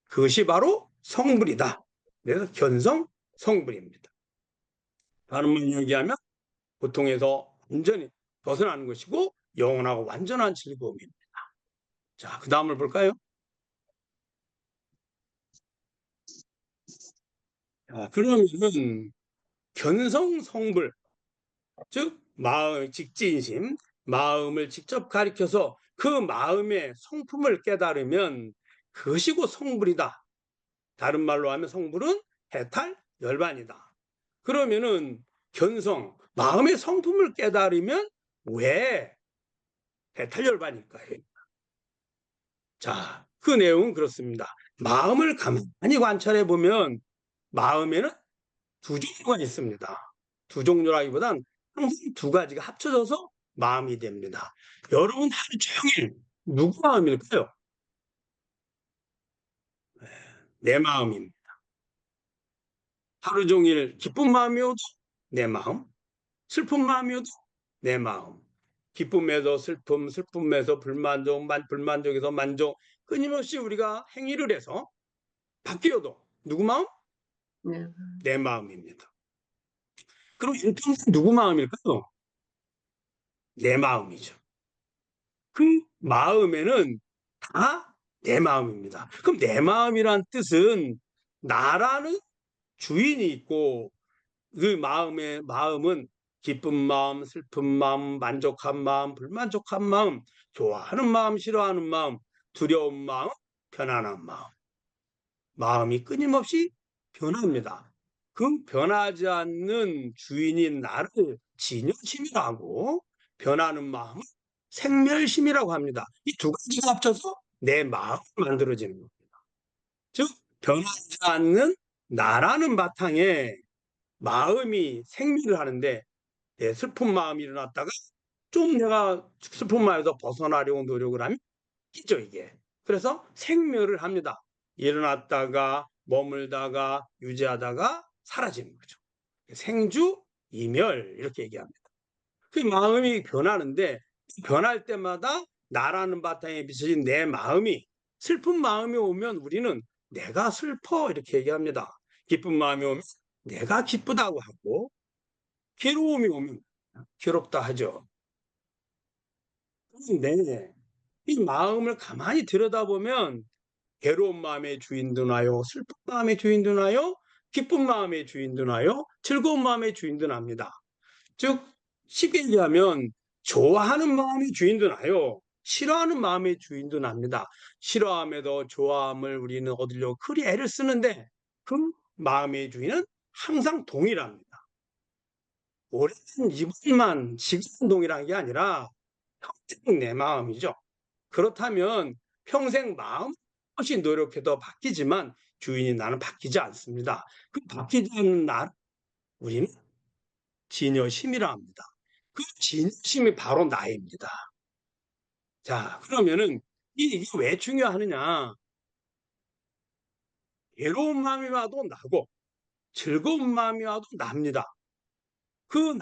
그것이 바로 성불이다. 그래서 견성 성불입니다. 다른 말로 얘기하면 고통에서 완전히 벗어나는 것이고 영원하고 완전한 즐거움입니다. 자, 그 다음을 볼까요? 자, 그러면은 견성 성불, 즉 마음 직진심, 마음을 직접 가리켜서 그 마음의 성품을 깨달으면 그것이 곧 성불이다. 다른 말로 하면 성불은 해탈 열반이다. 그러면은 견성, 마음의 성품을 깨달으면 왜 해탈 열반일까요? 자, 그 내용은 그렇습니다. 마음을 가만히 관찰해 보면 마음에는 두 종류가 있습니다. 두 종류라기보단 항상 두 가지가 합쳐져서 마음이 됩니다. 여러분 하루 종일 누구 마음일까요? 내 마음입니다. 하루 종일 기쁜 마음이어도 내 마음, 슬픈 마음이어도 내 마음, 기쁨에서 슬픔, 슬픔에서 불만족, 불만족에서 만족, 끊임없이 우리가 행위를 해서 바뀌어도 누구 마음? 네. 내 마음입니다. 그럼 일평생 누구 마음일까요? 내 마음이죠. 그 마음에는 다 내 마음입니다. 그럼 내 마음이란 뜻은 나라는 주인이 있고 그 마음은 기쁜 마음, 슬픈 마음, 만족한 마음, 불만족한 마음, 좋아하는 마음, 싫어하는 마음, 두려운 마음, 편안한 마음. 마음이 끊임없이 변합니다. 그 변하지 않는 주인인 나를 진여심이라고, 변하는 마음은 생멸심이라고 합니다. 이 두 가지가 합쳐서 내 마음을 만들어지는 겁니다. 즉 변하지 않는 나라는 바탕에 마음이 생멸을 하는데, 내 슬픈 마음이 일어났다가 좀 내가 슬픈 마음에서 벗어나려고 노력을 하면 끼죠 이게. 그래서 생멸을 합니다. 일어났다가 머물다가 유지하다가 사라지는 거죠. 생주 이멸 이렇게 얘기합니다. 그 마음이 변하는데 변할 때마다 나라는 바탕에 비춰진 내 마음이, 슬픈 마음이 오면 우리는 내가 슬퍼 이렇게 얘기합니다. 기쁜 마음이 오면 내가 기쁘다고 하고, 괴로움이 오면 괴롭다 하죠. 그런데 이 마음을 가만히 들여다보면 괴로운 마음의 주인도 나요, 슬픈 마음의 주인도 나요, 기쁜 마음의 주인도 나요, 즐거운 마음의 주인도 납니다. 즉 쉽게 얘기하면 좋아하는 마음의 주인도 나요, 싫어하는 마음의 주인도 납니다. 싫어함에도 좋아함을 우리는 얻으려고 그리 애를 쓰는데 그 마음의 주인은 항상 동일합니다. 오랜 이분만 지금 동일한 게 아니라 평생 내 마음이죠. 그렇다면 평생 마음없이 노력해도 바뀌지만 주인이 나는 바뀌지 않습니다. 그 바뀌지 않는 날 우리는 진여심이라 합니다. 그 진여심이 바로 나입니다. 자, 그러면은 이게 왜 중요하느냐? 괴로운 마음이 와도 나고 즐거운 마음이 와도 납니다. 그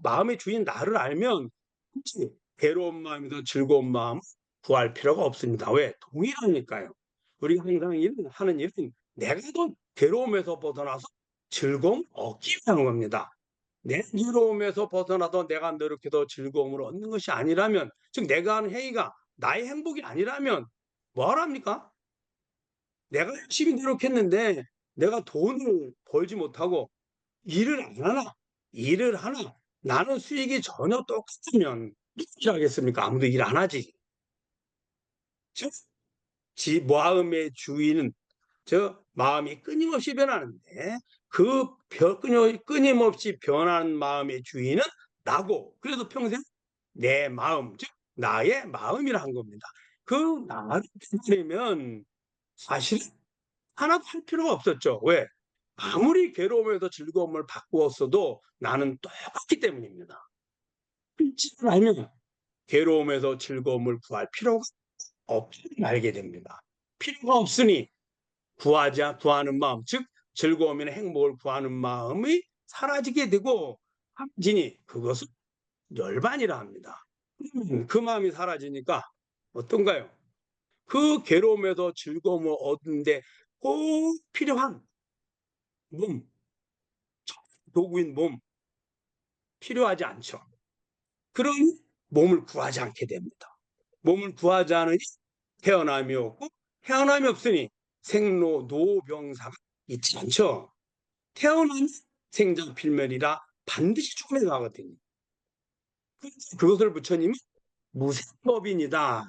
마음의 주인 나를 알면 혹시 괴로운 마음이든 즐거운 마음 구할 필요가 없습니다. 왜? 동일하니까요. 우리가 항상 하는 일은 내가 더 괴로움에서 벗어나서 즐거움 얻기 위한 겁니다. 내 괴로움에서 벗어나도 내가 노력해도 즐거움을 얻는 것이 아니라면, 즉 내가 하는 행위가 나의 행복이 아니라면 뭐 하랍니까? 내가 열심히 노력했는데 내가 돈을 벌지 못하고 일을 안 하나? 일을 하나? 나는 수익이 전혀 똑같으면 누가 일하겠습니까? 아무도 일 안 하지. 즉, 마음의 주인은 저 마음이 끊임없이 변하는데 그 끊임없이 변하는 마음의 주인은 나고, 그래도 평생 내 마음, 즉 나의 마음이라 한 겁니다. 그 나를 깨달으면 사실 하나도 할 필요가 없었죠. 왜? 아무리 괴로움에서 즐거움을 바꾸었어도 나는 똑같기 때문입니다. 그렇지 않으면 괴로움에서 즐거움을 구할 필요가 없음을 알게 됩니다. 필요가 없으니 구하는 마음, 즉 즐거움이나 행복을 구하는 마음이 사라지게 되고 사라지니 그것은 열반이라 합니다. 그 마음이 사라지니까 어떤가요? 그 괴로움에서 즐거움을 얻는데 꼭 필요한 몸, 도구인 몸 필요하지 않죠. 그러니 몸을 구하지 않게 됩니다. 몸을 구하지 않으니 태어남이 없고 태어남이 없으니 생로노병사가 있지 않죠. 태어나면 생장필멸이라 반드시 죽음에 가거든요. 그것을 부처님이 무생법인이다.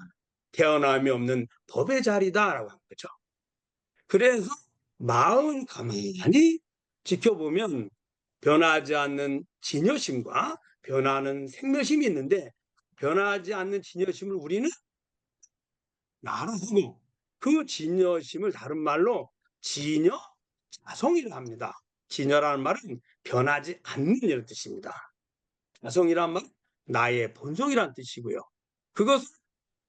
태어남이 없는 법의 자리다라고 한 거죠. 그래서 마음 가만히 지켜보면 변하지 않는 진여심과 변하는 생멸심이 있는데 변하지 않는 진여심을 우리는 나라 하고 그 진여심을 다른 말로 진여자성이라 합니다. 진여라는 말은 변하지 않는 이런 뜻입니다. 자성이란 말은 나의 본성이란 뜻이고요. 그것을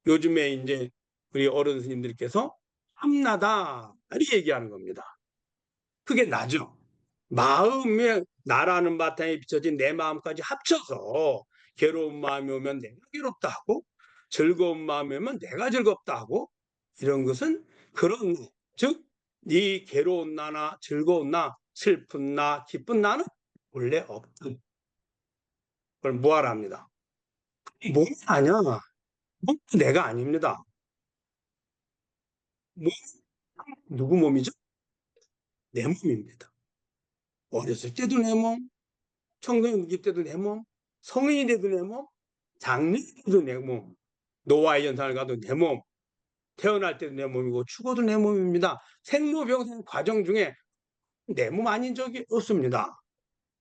요즘에 이제 우리 어른 스님들께서 참나다 이렇게 얘기하는 겁니다. 그게 나죠. 마음에 나라는 바탕에 비춰진 내 마음까지 합쳐서 괴로운 마음이 오면 내가 괴롭다 하고 즐거운 마음이 오면 내가 즐겁다 하고 이런 것은 그런 즉 이 괴로운 나나 즐거운 나 슬픈 나 기쁜 나는 원래 없다. 그걸 무아랍니다. 몸이 아니야. 몸도 내가 아닙니다. 몸 누구 몸이죠? 내 몸입니다. 어렸을 때도 내 몸, 청소년기 때도 내 몸, 성인이 돼도 내 몸, 장년이 돼도 내 몸, 노화의 연상을 가도 내 몸, 태어날 때도 내 몸이고 죽어도 내 몸입니다. 생로병사 과정 중에 내 몸 아닌 적이 없습니다.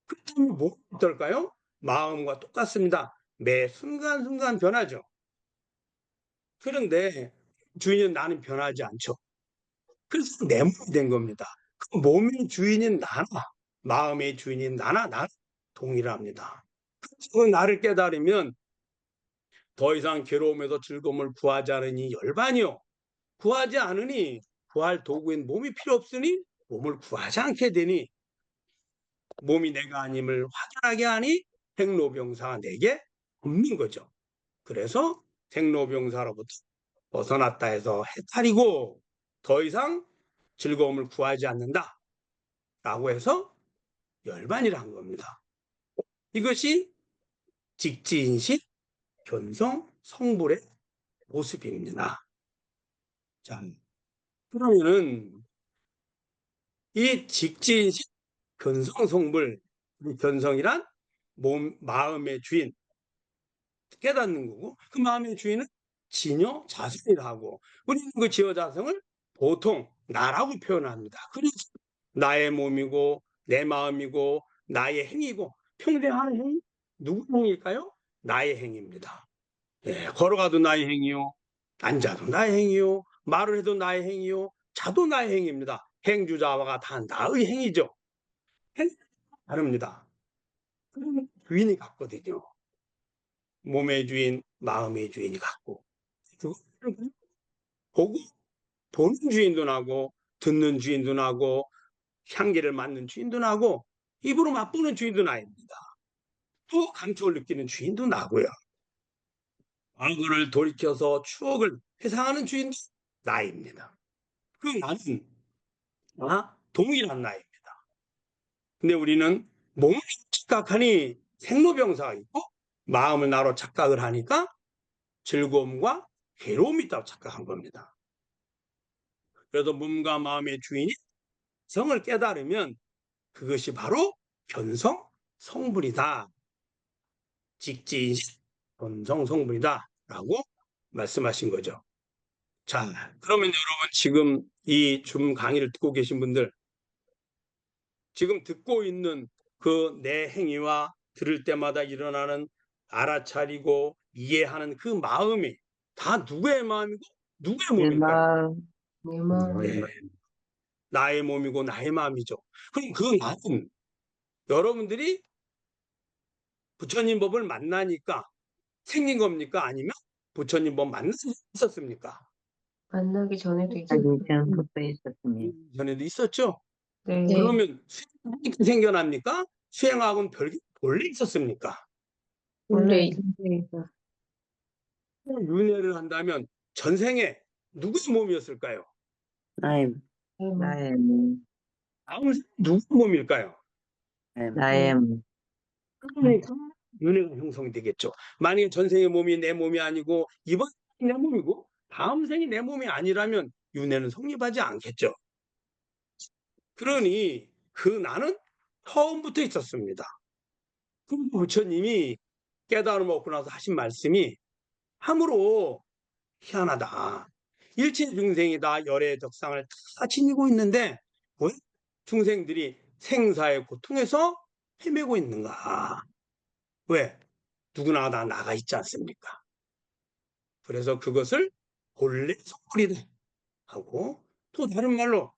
그렇다면 뭐가 어떨까요? 마음과 똑같습니다. 매 순간순간 변하죠. 그런데 주인은 나는 변하지 않죠. 그래서 내 몸이 된 겁니다. 그 몸의 주인인 나나 마음의 주인인 나나 동일합니다. 그 나를 깨달으면 더 이상 괴로움에서 즐거움을 구하지 않으니 열반이요. 구하지 않으니 구할 도구인 몸이 필요 없으니 몸을 구하지 않게 되니 몸이 내가 아님을 확인하게 하니 생로병사가 내게 없는 거죠. 그래서 생로병사로부터 벗어났다 해서 해탈이고 더 이상 즐거움을 구하지 않는다 라고 해서 열반이라 한 겁니다. 이것이 직지인식 견성 성불의 모습입니다. 자, 그러면은 이 직지인식 견성 성불, 견성이란 마음의 주인 깨닫는 거고 그 마음의 주인은 진여 자성이라 하고 우리는 그 진여 자성을 보통 나라고 표현합니다. 그래서 나의 몸이고 내 마음이고 나의 행위고 평생 하는 행위 누구 행위일까요? 나의 행위입니다. 예, 걸어가도 나의 행위요, 앉아도 나의 행위요, 말을 해도 나의 행위요, 자도 나의 행위입니다. 행주자와가 다 나의 행위죠. 행위 다릅니다. 그럼 주인이 같거든요. 몸의 주인, 마음의 주인이 같고 그거를 보고 보는 주인도 나고 듣는 주인도 나고 향기를 맡는 주인도 나고 입으로 맛보는 주인도 나입니다. 또 감촉을 느끼는 주인도 나고요. 과거를 돌이켜서 추억을 회상하는 주인도 나입니다. 그 나는 동일한 나입니다. 근데 우리는 몸을 착각하니 생로병사가 있고 마음을 나로 착각을 하니까 즐거움과 괴로움이 있다고 착각한 겁니다. 그래서 몸과 마음의 주인이 성을 깨달으면 그것이 바로 견성 성불이다. 직지인식 견성 성불이다 라고 말씀하신 거죠. 자, 그러면 여러분 지금 이 줌 강의를 듣고 계신 분들 지금 듣고 있는 그 내 행위와 들을 때마다 일어나는 알아차리고 이해하는 그 마음이 다 누구의 마음이고 누구의 내 몸일까요? 마음, 내 마음. 예, 나의 몸이고 나의 마음이죠. 그럼 그 나는 여러분들이 부처님 법을 만나니까 생긴 겁니까? 아니면 부처님 법 만날 수 있었습니까? 만나기 전에도 하기 있었어요. 전부터 있었습니다. 전에도 있었죠? 네. 그러면 수행이 생겨납니까? 수행하고는 별개 본래 있었습니까? 원래 윤회를 한다면 전생에 누구의 몸이었을까요? 나의, 나의 몸, 다음 생 누구의 몸일까요? 나의 몸, 그러니까 윤회가 형성되겠죠. 만약에 전생의 몸이 내 몸이 아니고 이번 생이 내 몸이고 다음 생이 내 몸이 아니라면 윤회는 성립하지 않겠죠. 그러니 그 나는 처음부터 있었습니다. 그리고 부처님이 깨달음을 얻고 나서 하신 말씀이 참으로 희한하다. 일체 중생이 다 열의 적상을 다 지니고 있는데 왜 중생들이 생사의 고통에서 헤매고 있는가? 왜? 누구나 다 나가 있지 않습니까? 그래서 그것을 본래 속물이다 하고 또 다른 말로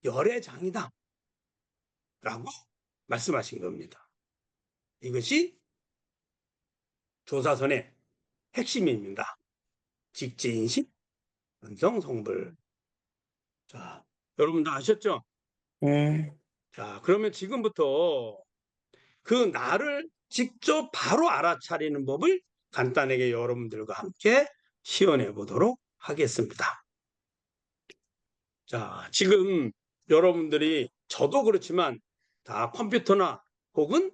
열의 장이다 라고 말씀하신 겁니다. 이것이 조사선의 핵심입니다. 직지인식, 은성성불. 자, 여러분 다 아셨죠? 네, 자, 그러면 지금부터 그 나를 직접 바로 알아차리는 법을 간단하게 여러분들과 함께 시연해 보도록 하겠습니다. 자, 지금 여러분들이 저도 그렇지만 다 컴퓨터나 혹은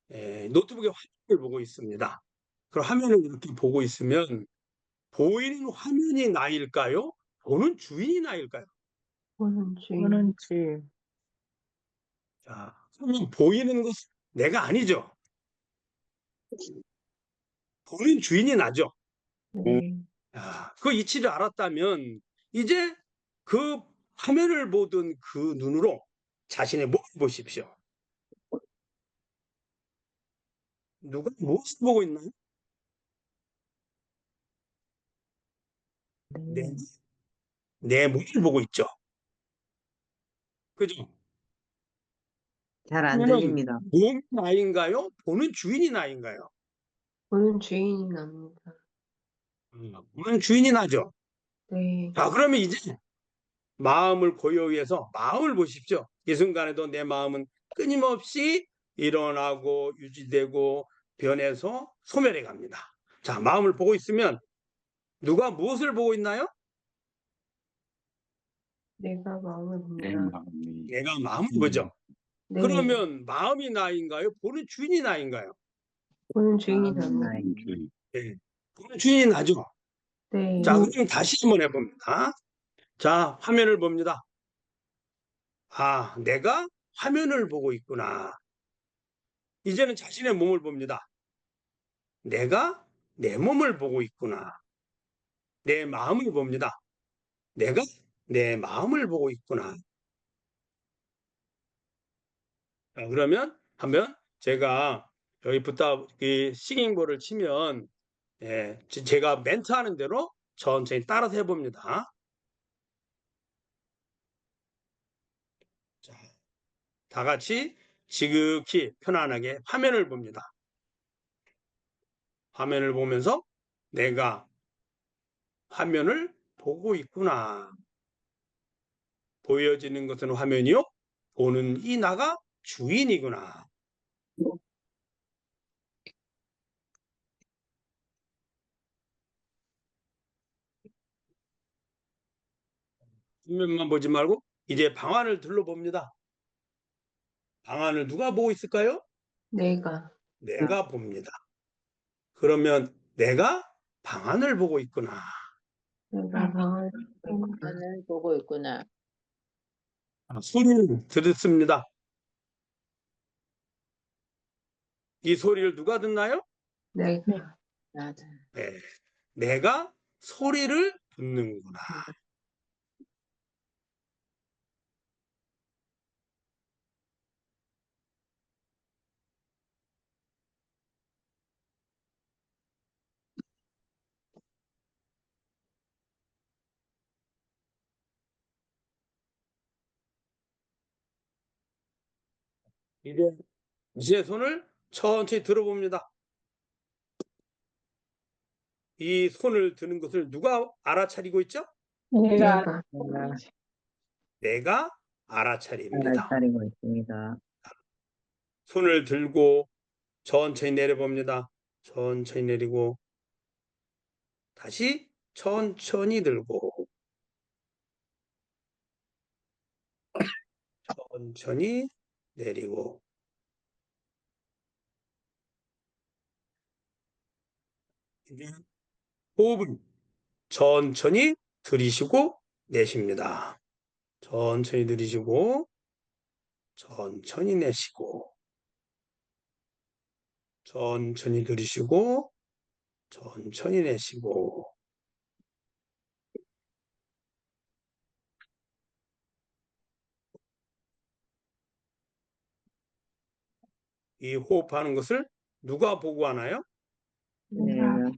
노트북의 화면을 보고 있습니다. 그럼 화면을 이렇게 보고 있으면 보이는 화면이 나일까요? 보는 주인이 나일까요? 보는 주인. 보는 줄, 자, 그러면 보이는 것은 내가 아니죠. 보는 주인이 나죠. 네. 야, 그 이치를 알았다면 이제 그 화면을 보던 그 눈으로 자신의 몸을 보십시오. 누가 무엇을 보고 있나요? 내, 내 몸을 보고 있죠. 그죠? 잘 안 그러면 들립니다. 몸이 나인가요? 보는 주인이 나인가요? 보는 주인이 납니다. 보는 주인이 나죠. 네. 자, 그러면 이제 마음을 고요히해서 마음을 보십시오. 이 순간에도 내 마음은 끊임없이 일어나고 유지되고 변해서 소멸해 갑니다. 자, 마음을 보고 있으면 누가 무엇을 보고 있나요? 내가 마음을 내 봅니다. 마음이 내가 마음을 보죠. 네. 그러면 마음이 나인가요? 보는 주인이 나인가요? 보는 주인이 마음은 납니다. 나의 주 네, 보는 주인이 나죠. 네. 자, 그럼 다시 한번 해봅니다. 자, 화면을 봅니다. 아, 내가 화면을 보고 있구나. 이제는 자신의 몸을 봅니다. 내가 내 몸을 보고 있구나. 내 마음을 봅니다. 내가 내 마음을 보고 있구나. 자, 그러면 한번 제가 여기부터 이 싱잉볼을 치면 제가 멘트하는 대로 천천히 따라서 해봅니다. 자, 다 같이 지극히 편안하게 화면을 봅니다. 화면을 보면서 내가 화면을 보고 있구나. 보여지는 것은 화면이요. 보는 이 나가 주인이구나. 화면만 보지 말고 이제 방안을 둘러봅니다. 방안을 누가 보고 있을까요? 내가. 내가 봅니다. 그러면 내가 방안을 보고 있구나. 내가 방을 하늘 보고 있구나. 소리를 들었습니다. 이 소리를 누가 듣나요? 내가. 맞아. 네, 내가 소리를 듣는구나. 이제 손을 천천히 들어봅니다. 이 손을 드는 것을 누가 알아차리고 있죠? 내가 내가 알아차립니다. 차리고 있습니다. 손을 들고 천천히 내려봅니다. 천천히 내리고 다시 천천히 들고 천천히 내리고 이제 호흡은 천천히 들이쉬고 내쉽니다. 천천히 들이쉬고 천천히 내쉬고 천천히 들이쉬고 천천히 내쉬고 이 호흡하는 것을 누가 보고하나요? 내가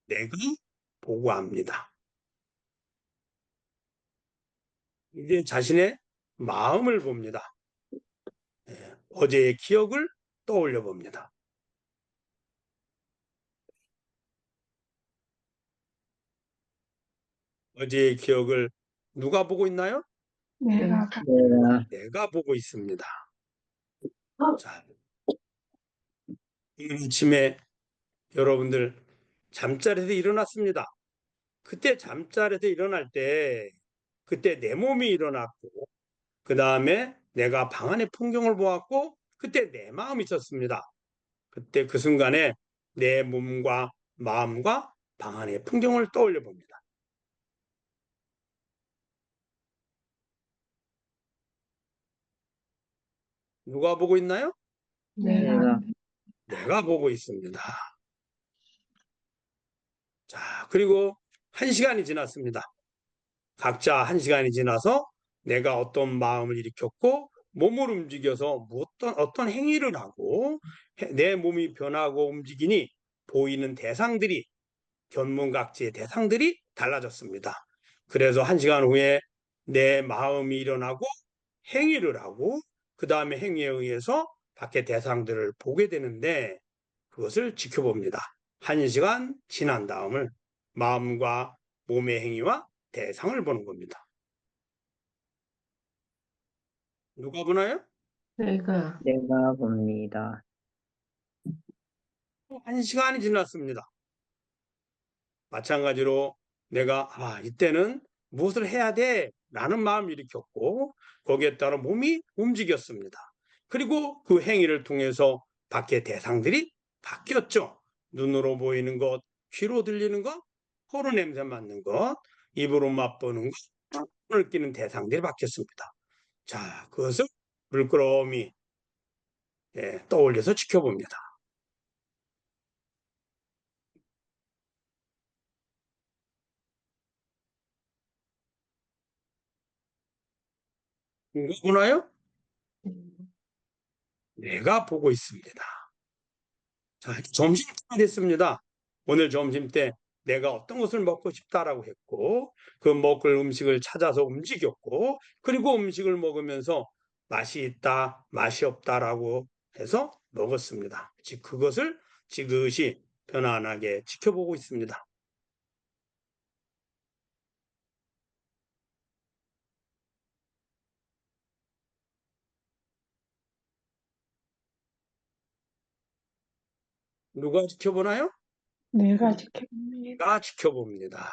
내가 보고합니다. 이제 자신의 마음을 봅니다. 어제의 기억을 떠올려 봅니다. 어제의 기억을 누가 보고 있나요? 내가 내가 보고 있습니다. 자, 오늘 아침에 여러분들 잠자리에서 일어났습니다. 그때 잠자리에서 일어날 때 그때 내 몸이 일어났고 그 다음에 내가 방 안의 풍경을 보았고 그때 내 마음이 있었습니다. 그때 그 순간에 내 몸과 마음과 방 안의 풍경을 떠올려 봅니다. 누가 보고 있나요? 내가 보고 있습니다. 자, 그리고 1시간이 지났습니다. 각자 1시간이 지나서 내가 어떤 마음을 일으켰고 몸을 움직여서 어떤 행위를 하고 내 몸이 변하고 움직이니 보이는 대상들이 견문각지의 대상들이 달라졌습니다. 그래서 1시간 후에 내 마음이 일어나고 행위를 하고 그 다음에 행위에 의해서 밖의 대상들을 보게 되는데 그것을 지켜봅니다. 1시간 지난 다음을 마음과 몸의 행위와 대상을 보는 겁니다. 누가 보나요? 내가 봅니다. 1시간이 지났습니다. 마찬가지로 내가 이때는 무엇을 해야 돼? 라는 마음을 일으켰고 거기에 따라 몸이 움직였습니다. 그리고 그 행위를 통해서 밖의 대상들이 바뀌었죠. 눈으로 보이는 것, 귀로 들리는 것, 코로 냄새 맡는 것, 입으로 맛보는 것, 손을 끼는 대상들이 바뀌었습니다. 자, 그것을 물끄러미 떠올려서 지켜봅니다. 누가 보나요? 내가 보고 있습니다. 자, 점심때가 됐습니다. 오늘 점심때 내가 어떤 것을 먹고 싶다라고 했고 그 먹을 음식을 찾아서 움직였고 그리고 음식을 먹으면서 맛이 있다, 맛이 없다라고 해서 먹었습니다. 즉 그것을 지그시 편안하게 지켜보고 있습니다. 누가 지켜보나요? 내가 지켜봅니다. 내가 지켜봅니다.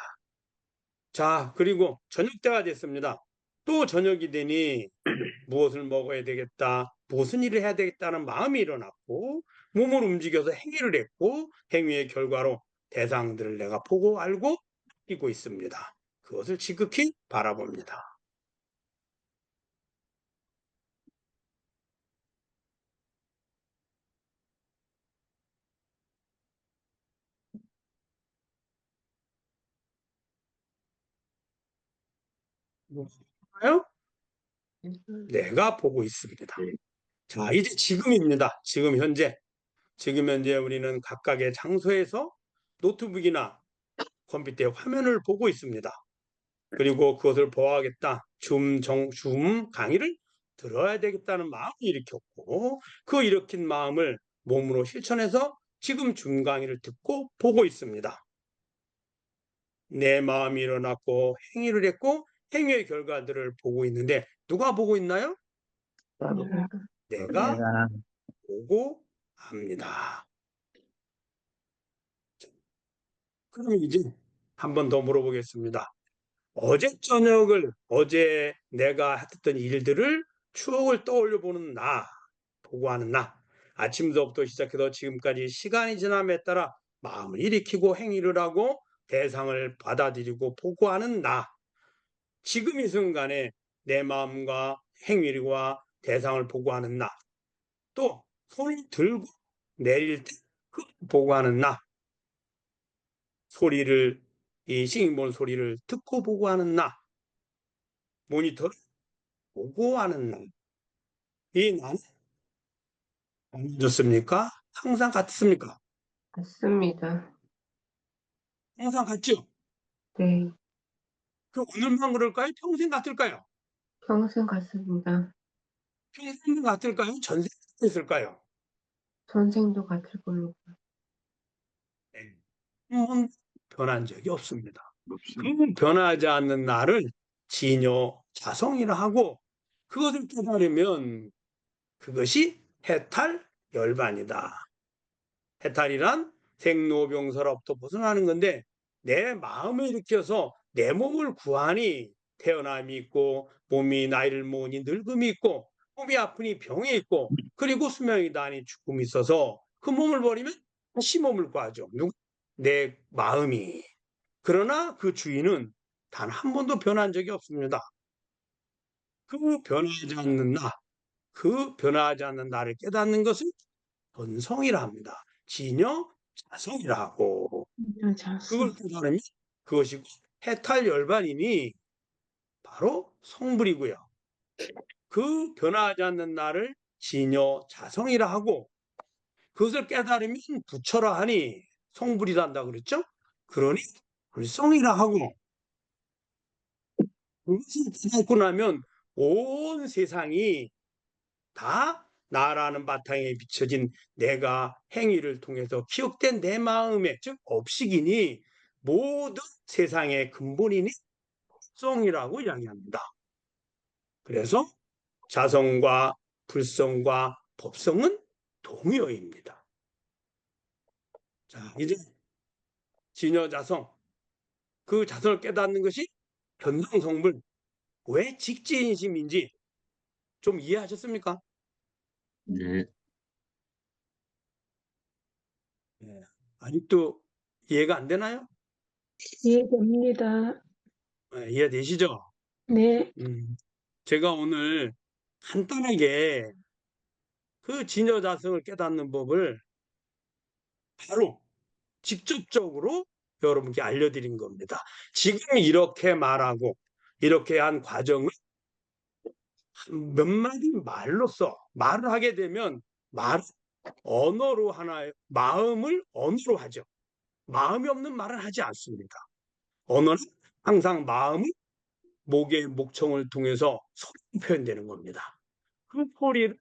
자, 그리고 저녁 때가 됐습니다. 또 저녁이 되니 무엇을 먹어야 되겠다, 무슨 일을 해야 되겠다는 마음이 일어났고 몸을 움직여서 행위를 했고 행위의 결과로 대상들을 내가 보고 알고 느끼고 있습니다. 그것을 지극히 바라봅니다. 볼까요? 내가 보고 있습니다. 자, 이제 지금입니다. 지금 현재 우리는 각각의 장소에서 노트북이나 컴퓨터의 화면을 보고 있습니다. 그리고 그것을 보아하겠다. 줌 강의를 들어야 되겠다는 마음을 일으켰고 그 일으킨 마음을 몸으로 실천해서 지금 준강의를 듣고 보고 있습니다. 내 마음이 일어났고 행위를 했고 행위의 결과들을 보고 있는데 누가 보고 있나요? 내가 내가 내가 보고 합니다. 그럼 이제 한 번 더 물어보겠습니다. 어제 내가 했던 일들을 추억을 떠올려 보는 나, 보고 하는 나. 아침서부터 시작해서 지금까지 시간이 지남에 따라 마음을 일으키고 행위를 하고 대상을 받아들이고 보고 하는 나. 지금 이 순간에 내 마음과 행위와 대상을 보고 하는 나. 또 손을 들고 내릴 때 보고 하는 나. 소리를 이 싱잉볼 소리를 듣고 보고 하는 나. 모니터를 보고 하는 나. 이 나는 좋습니까? 항상 같습니까? 맞습니다. 항상 같죠? 네, 그럼 오늘만 그럴까요? 평생 같을까요? 평생 같습니다. 평생 같을까요? 전생 같을까요? 전생도 같을 겁니다. 네. 변한 적이 없습니다. 없습니다. 그 변하지 않는 나를 진여 자성이라 하고 그것을 깨달으면 그것이 해탈 열반이다. 해탈이란 생로병사로부터 벗어나는 건데 내 마음을 일으켜서 내 몸을 구하니 태어남이 있고 몸이 나이를 먹으니 늙음이 있고 몸이 아프니 병이 있고 그리고 수명이 다니 죽음이 있어서 그 몸을 버리면 다시 몸을 구하죠. 누구? 내 마음이. 그러나 그 주인은 단 한 번도 변한 적이 없습니다. 그 변하지 않는 나, 그 변하지 않는 나를 깨닫는 것은 본성이라 합니다. 진여 자성이라 하고 그걸 깨달으면 그것이 해탈 열반이니 바로 성불이고요. 그 변하지 않는 나를 진여 자성이라 하고 그것을 깨달으면 부처라 하니 성불이라 한다 그랬죠? 그러니 불성이라 하고 그것을 깨닫고 나면 온 세상이 다 나라는 바탕에 비춰진 내가 행위를 통해서 기억된 내 마음에 즉 업식이니 모든 세상의 근본이니 성이라고 이야기합니다. 그래서 자성과 불성과 법성은 동의어입니다. 자, 이제 진여자성, 그 자성을 깨닫는 것이 견성성불, 왜 직지인심인지 좀 이해하셨습니까? 예, 네. 아직도 이해가 안 되나요? 이해됩니다. 네, 이해되시죠? 네, 제가 오늘 간단하게 그 진여자성을 깨닫는 법을 바로 직접적으로 여러분께 알려드린 겁니다. 지금 이렇게 말하고 이렇게 한 과정을 몇 마디 말로써 말을 하게 되면 언어로 하나의 마음을 언어로 하죠. 마음이 없는 말은 하지 않습니다. 언어는 항상 마음이 목의 목청을 통해서 소리로 표현되는 겁니다. 그 소리를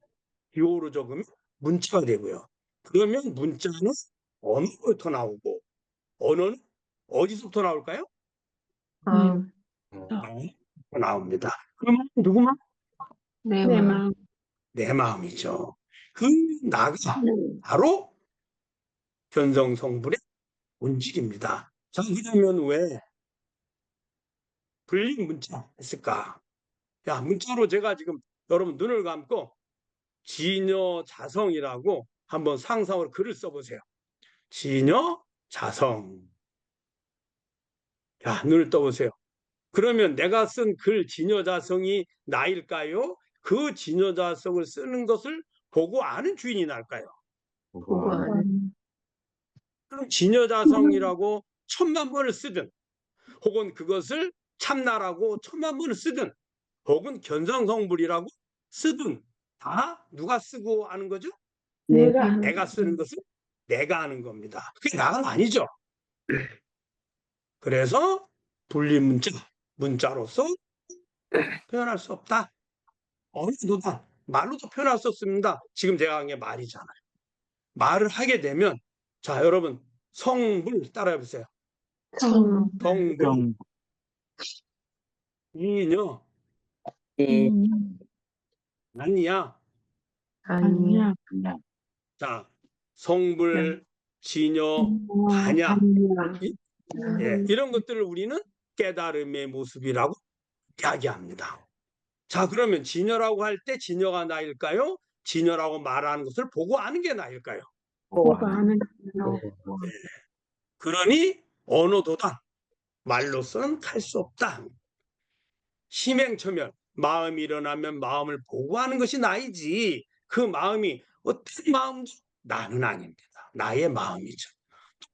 기호로 적으면 문자가 되고요. 그러면 문자는 언어부터 나오고 언어는 어디서부터 나올까요? 마음, 나옵니다. 그러면 누구만? 내 네, 마음, 내 마음이죠. 그 나가 바로 견성성불의 본질입니다. 자, 그러면 왜 불린 문자 했을까? 야, 문자로 제가 지금 여러분 눈을 감고 진여자성이라고 한번 상상으로 글을 써보세요. 진여자성. 야, 눈을 떠보세요. 그러면 내가 쓴 글 진여자성이 나일까요? 그 진여자성을 쓰는 것을 보고 아는 주인이 날까요? 보고 아는 그럼 진여자성이라고 1000만 번을 쓰든 혹은 그것을 참나라고 1000만 번을 쓰든 혹은 견성성불이라고 쓰든 다 누가 쓰고 아는 거죠? 내가 쓰는 것은 내가 아는 겁니다. 그게 나가 아니죠. 그래서 분리 문자로서 표현할 수 없다. 어느 도단 말로도 표현할 수 없습니다. 지금 제가 한 게 말이잖아요. 말을 하게 되면 자 여러분 성불 따라해 보세요. 성, 성불 정, 이녀 예, 아니야. 아니야. 자 성불 진여 반야 이- 예, 이런 것들을 우리는 깨달음의 모습이라고 이야기합니다. 자 그러면 진여라고 할 때 진여가 나일까요? 진여라고 말하는 것을 보고 아는 게 나일까요? 보고 아는 그러니 언어도단 말로서는 할 수 없다. 심행처멸 마음이 일어나면 마음을 보고 하는 것이 나이지 그 마음이 어떤 마음도 나는 아닙니다. 나의 마음이죠.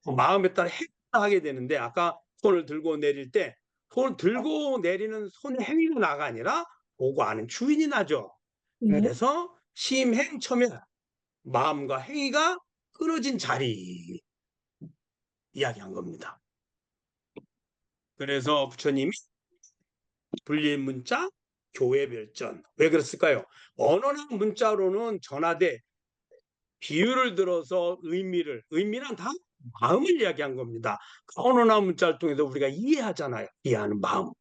그 마음에 따라 행하게 되는데 아까 손을 들고 내릴 때 손을 들고 내리는 손의 행위가 나가 아니라 보고 아는 주인이 나죠. 네. 그래서 심행처멸 마음과 행위가 끊어진 자리 이야기한 겁니다. 그래서 부처님이 불린 문자 교회 별전 왜 그랬을까요? 언어나 문자로는 전하되 비유를 들어서 의미는 다 마음을 이야기한 겁니다. 그 언어나 문자를 통해서 우리가 이해하잖아요. 이해하는 마음.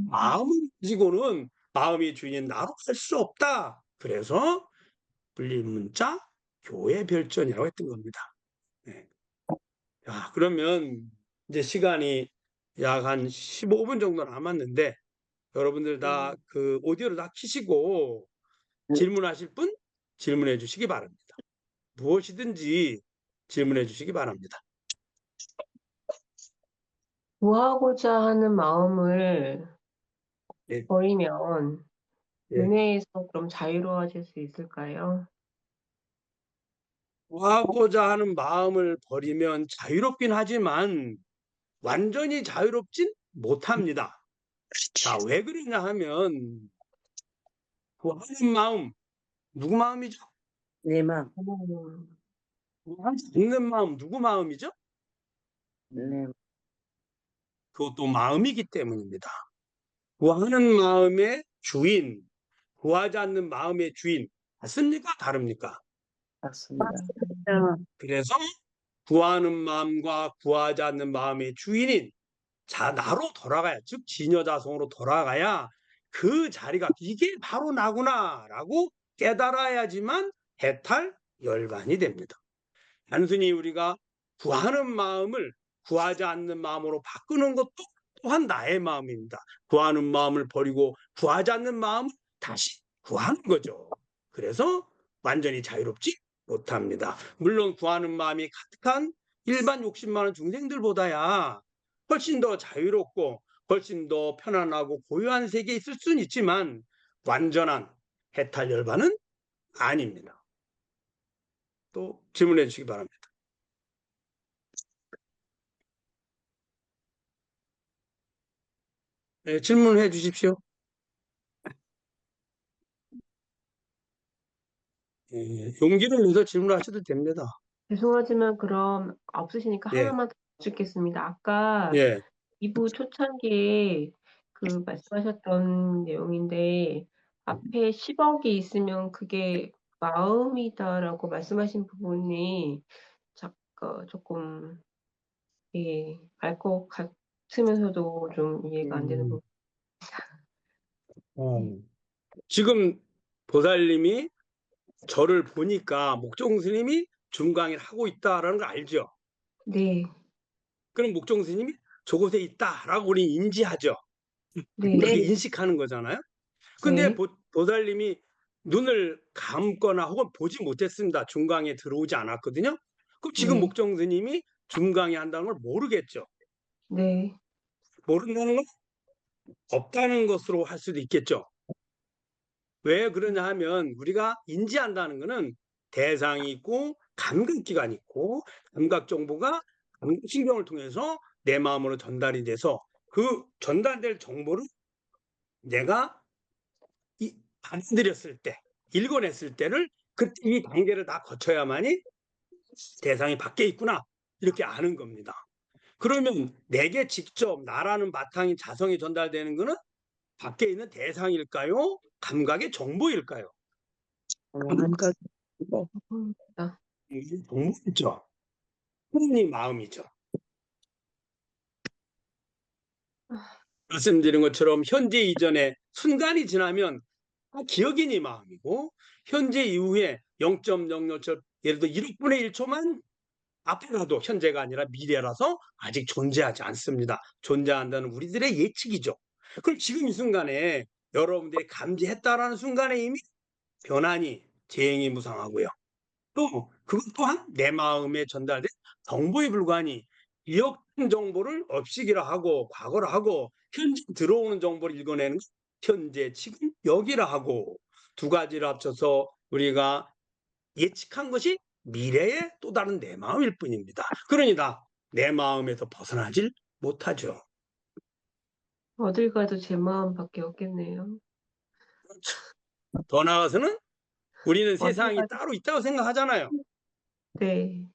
마음을 가지고는 마음이 주인 나로 할 수 없다. 그래서 불린 문자 교회 별전이라고 했던 겁니다. 네. 자, 그러면 이제 시간이 약 한 15분 정도 남았는데 여러분들 다 그 오디오를 다 켜시고 질문하실 분 질문해 주시기 바랍니다. 무엇이든지 질문해 주시기 바랍니다. 구하고자 하는 마음을 네. 버리면 예. 은혜에서 그럼 자유로워질 수 있을까요? 구하고자 하는 마음을 버리면 자유롭긴 하지만 완전히 자유롭진 못합니다. 자, 왜 그러냐 하면 구하는 마음, 누구 마음이죠? 내 마음, 구하지 않는 마음, 누구 마음이죠? 내 그것도 마음이기 때문입니다. 구하는 마음의 주인, 구하지 않는 마음의 주인, 같습니까? 다릅니까? 맞습니다. 그래서 구하는 마음과 구하지 않는 마음의 주인인 나로 돌아가야, 즉 진여자성으로 돌아가야 그 자리가 이게 바로 나구나라고 깨달아야지만 해탈 열반이 됩니다. 단순히 우리가 구하는 마음을 구하지 않는 마음으로 바꾸는 것도 또한 나의 마음입니다. 구하는 마음을 버리고 구하지 않는 마음을 다시 구하는 거죠. 그래서 완전히 자유롭지 못합니다. 물론 구하는 마음이 가득한 일반 욕심 많은 중생들보다야 훨씬 더 자유롭고 훨씬 더 편안하고 고요한 세계에 있을 수는 있지만 완전한 해탈 열반은 아닙니다. 또 질문해 주시기 바랍니다. 네, 질문해 주십시오. 용기를 내서 질문하셔도 됩니다. 죄송하지만 그럼 없으시니까 예. 하나만 더 여쭙겠습니다. 아까 예, 2부 초창기에 그 말씀하셨던 내용인데 앞에 10억이 있으면 그게 마음이다라고 말씀하신 부분이 조금 알 것 같으면서도 좀 이해가 안 되는 부분. 지금 보살님이 저를 보니까 목종 스님이 중강의를 하고 있다라는 걸 알죠. 네, 그럼 목종 스님이 저곳에 있다라고 우리 인지하죠. 네, 그렇게 인식하는 거잖아요. 근데 네. 보살님이 눈을 감거나 혹은 보지 못했습니다. 중강에 들어오지 않았거든요. 그럼 지금 네. 목종 스님이 중강에 한다는 걸 모르겠죠. 네, 모른다는 건 없다는 것으로 할 수도 있겠죠. 왜 그러냐 하면 우리가 인지한다는 것은 대상이 있고 감각기관이 있고 감각 정보가 감각신경을 통해서 내 마음으로 전달이 돼서 그 전달될 정보를 내가 받아들였을 때 읽어냈을 때를 그때 이 단계를 다 거쳐야만이 대상이 밖에 있구나 이렇게 아는 겁니다. 그러면 내게 직접 나라는 바탕인 자성이 전달되는 것은 밖에 있는 대상일까요? 감각의 정보일까요? 감각, 이게 정보겠죠. 하나님 마음이죠. 말씀드린 것처럼 현재 이전에 순간이 지나면 기억이 네 마음이고, 현재 이후에 0.007, 예를 들어 1억분의 1초만 앞에 가도 현재가 아니라 미래라서 아직 존재하지 않습니다. 존재한다는 우리들의 예측이죠. 그럼 지금 이 순간에 여러분들이 감지했다라는 순간에 이미 변환이 재행이 무상하고요. 또 그것 또한 내 마음에 전달된 정보에 불과하니 기억된 정보를 업시기라 하고 과거라 하고 현재 들어오는 정보를 읽어내는 현재 지금 여기라 하고 두 가지를 합쳐서 우리가 예측한 것이 미래의 또 다른 내 마음일 뿐입니다. 그러니까 내 마음에서 벗어나질 못하죠. 어딜 가도 제 마음밖에 없겠네요. 더 나아가서는 우리는 어딜 세상이 가도 따로 있다고 생각하잖아요. 네.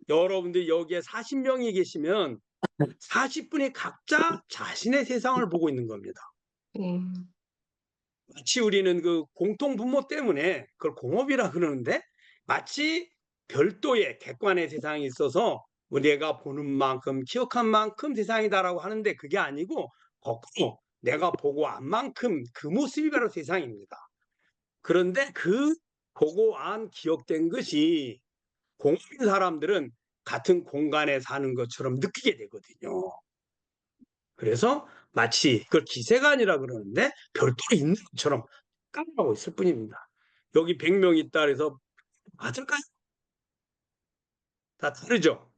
여러분들 여기에 40명이 계시면 40분이 각자 자신의 세상을 보고 있는 겁니다. 예. 마치 우리는 그 공통 분모 때문에 그걸 공업이라 그러는데 마치 별도의 객관의 세상이 있어서 내가 보는 만큼 기억한 만큼 세상이다라고 하는데 그게 아니고 거꾸로 내가 보고 안 만큼 그 모습이 바로 세상입니다. 그런데 그 보고 안 기억된 것이 공업인 사람들은 같은 공간에 사는 것처럼 느끼게 되거든요. 그래서 마치 그걸 기세가 아니라 그러는데 별도로 있는 것처럼 까먹고 있을 뿐입니다. 여기 100명 있다 그래서 맞을까요? 다 다르죠.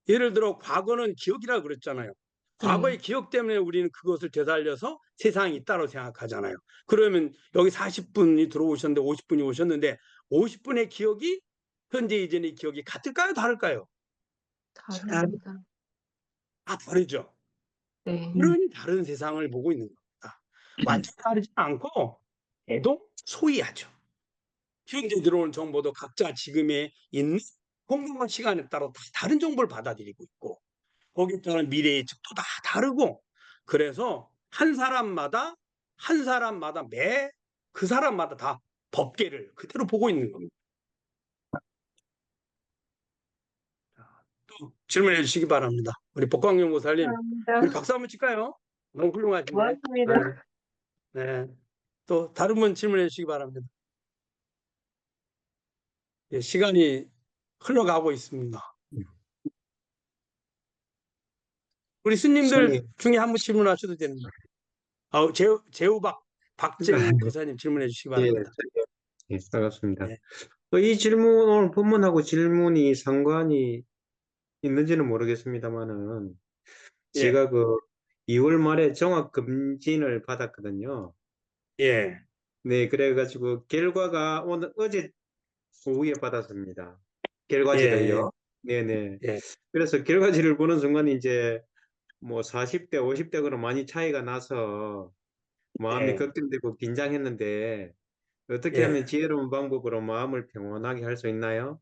예를 들어 과거는 기억이라 그랬잖아요. 과거의 기억 때문에 우리는 그것을 되살려서 세상이 있다고 생각하잖아요. 그러면 여기 40분이 들어오셨는데 50분이 오셨는데 50분의 기억이 현재 이전의 기억이 같을까요? 다를까요? 다릅니다. 다르죠. 네. 그런 다른 세상을 보고 있는 겁니다. 완전히 다르지 않고 대동소이하죠. 현재 들어오는 정보도 각자 지금에 있는 공간과 시간에 따라 다 다른 정보를 받아들이고 있고 거기에 따른 미래 예측도 다 다르고 그래서 한 사람마다 매 그 사람마다 다 법계를 그대로 보고 있는 겁니다. 또 질문해 주시기 바랍니다. 우리 복광용 모살님, 우리 감사합니다. 박수 한번 칠까요? 너무 훌륭하신데. 고맙습니다. 네. 또 다른 분 질문해 주시기 바랍니다. 예, 시간이 흘러가고 있습니다. 우리 스님들 중에 한 분 질문하셔도 됩니다. 박재우 교사님 질문해 주시기 바랍니다. 예, 반갑습니다. 네. 이 질문, 오늘 본문하고 질문이 상관이 있는지는 모르겠습니다만은, 예. 제가 그 2월 말에 종합검진을 받았거든요. 예. 네, 그래가지고 결과가 어제 오후에 받았습니다. 결과지를요. 네네. 예. 그래서 결과지를 보는 순간 이제 뭐 40대, 50대 그런 많이 차이가 나서 마음이 예. 걱정되고 긴장했는데 어떻게 예. 하면 지혜로운 방법으로 마음을 평온하게 할 수 있나요?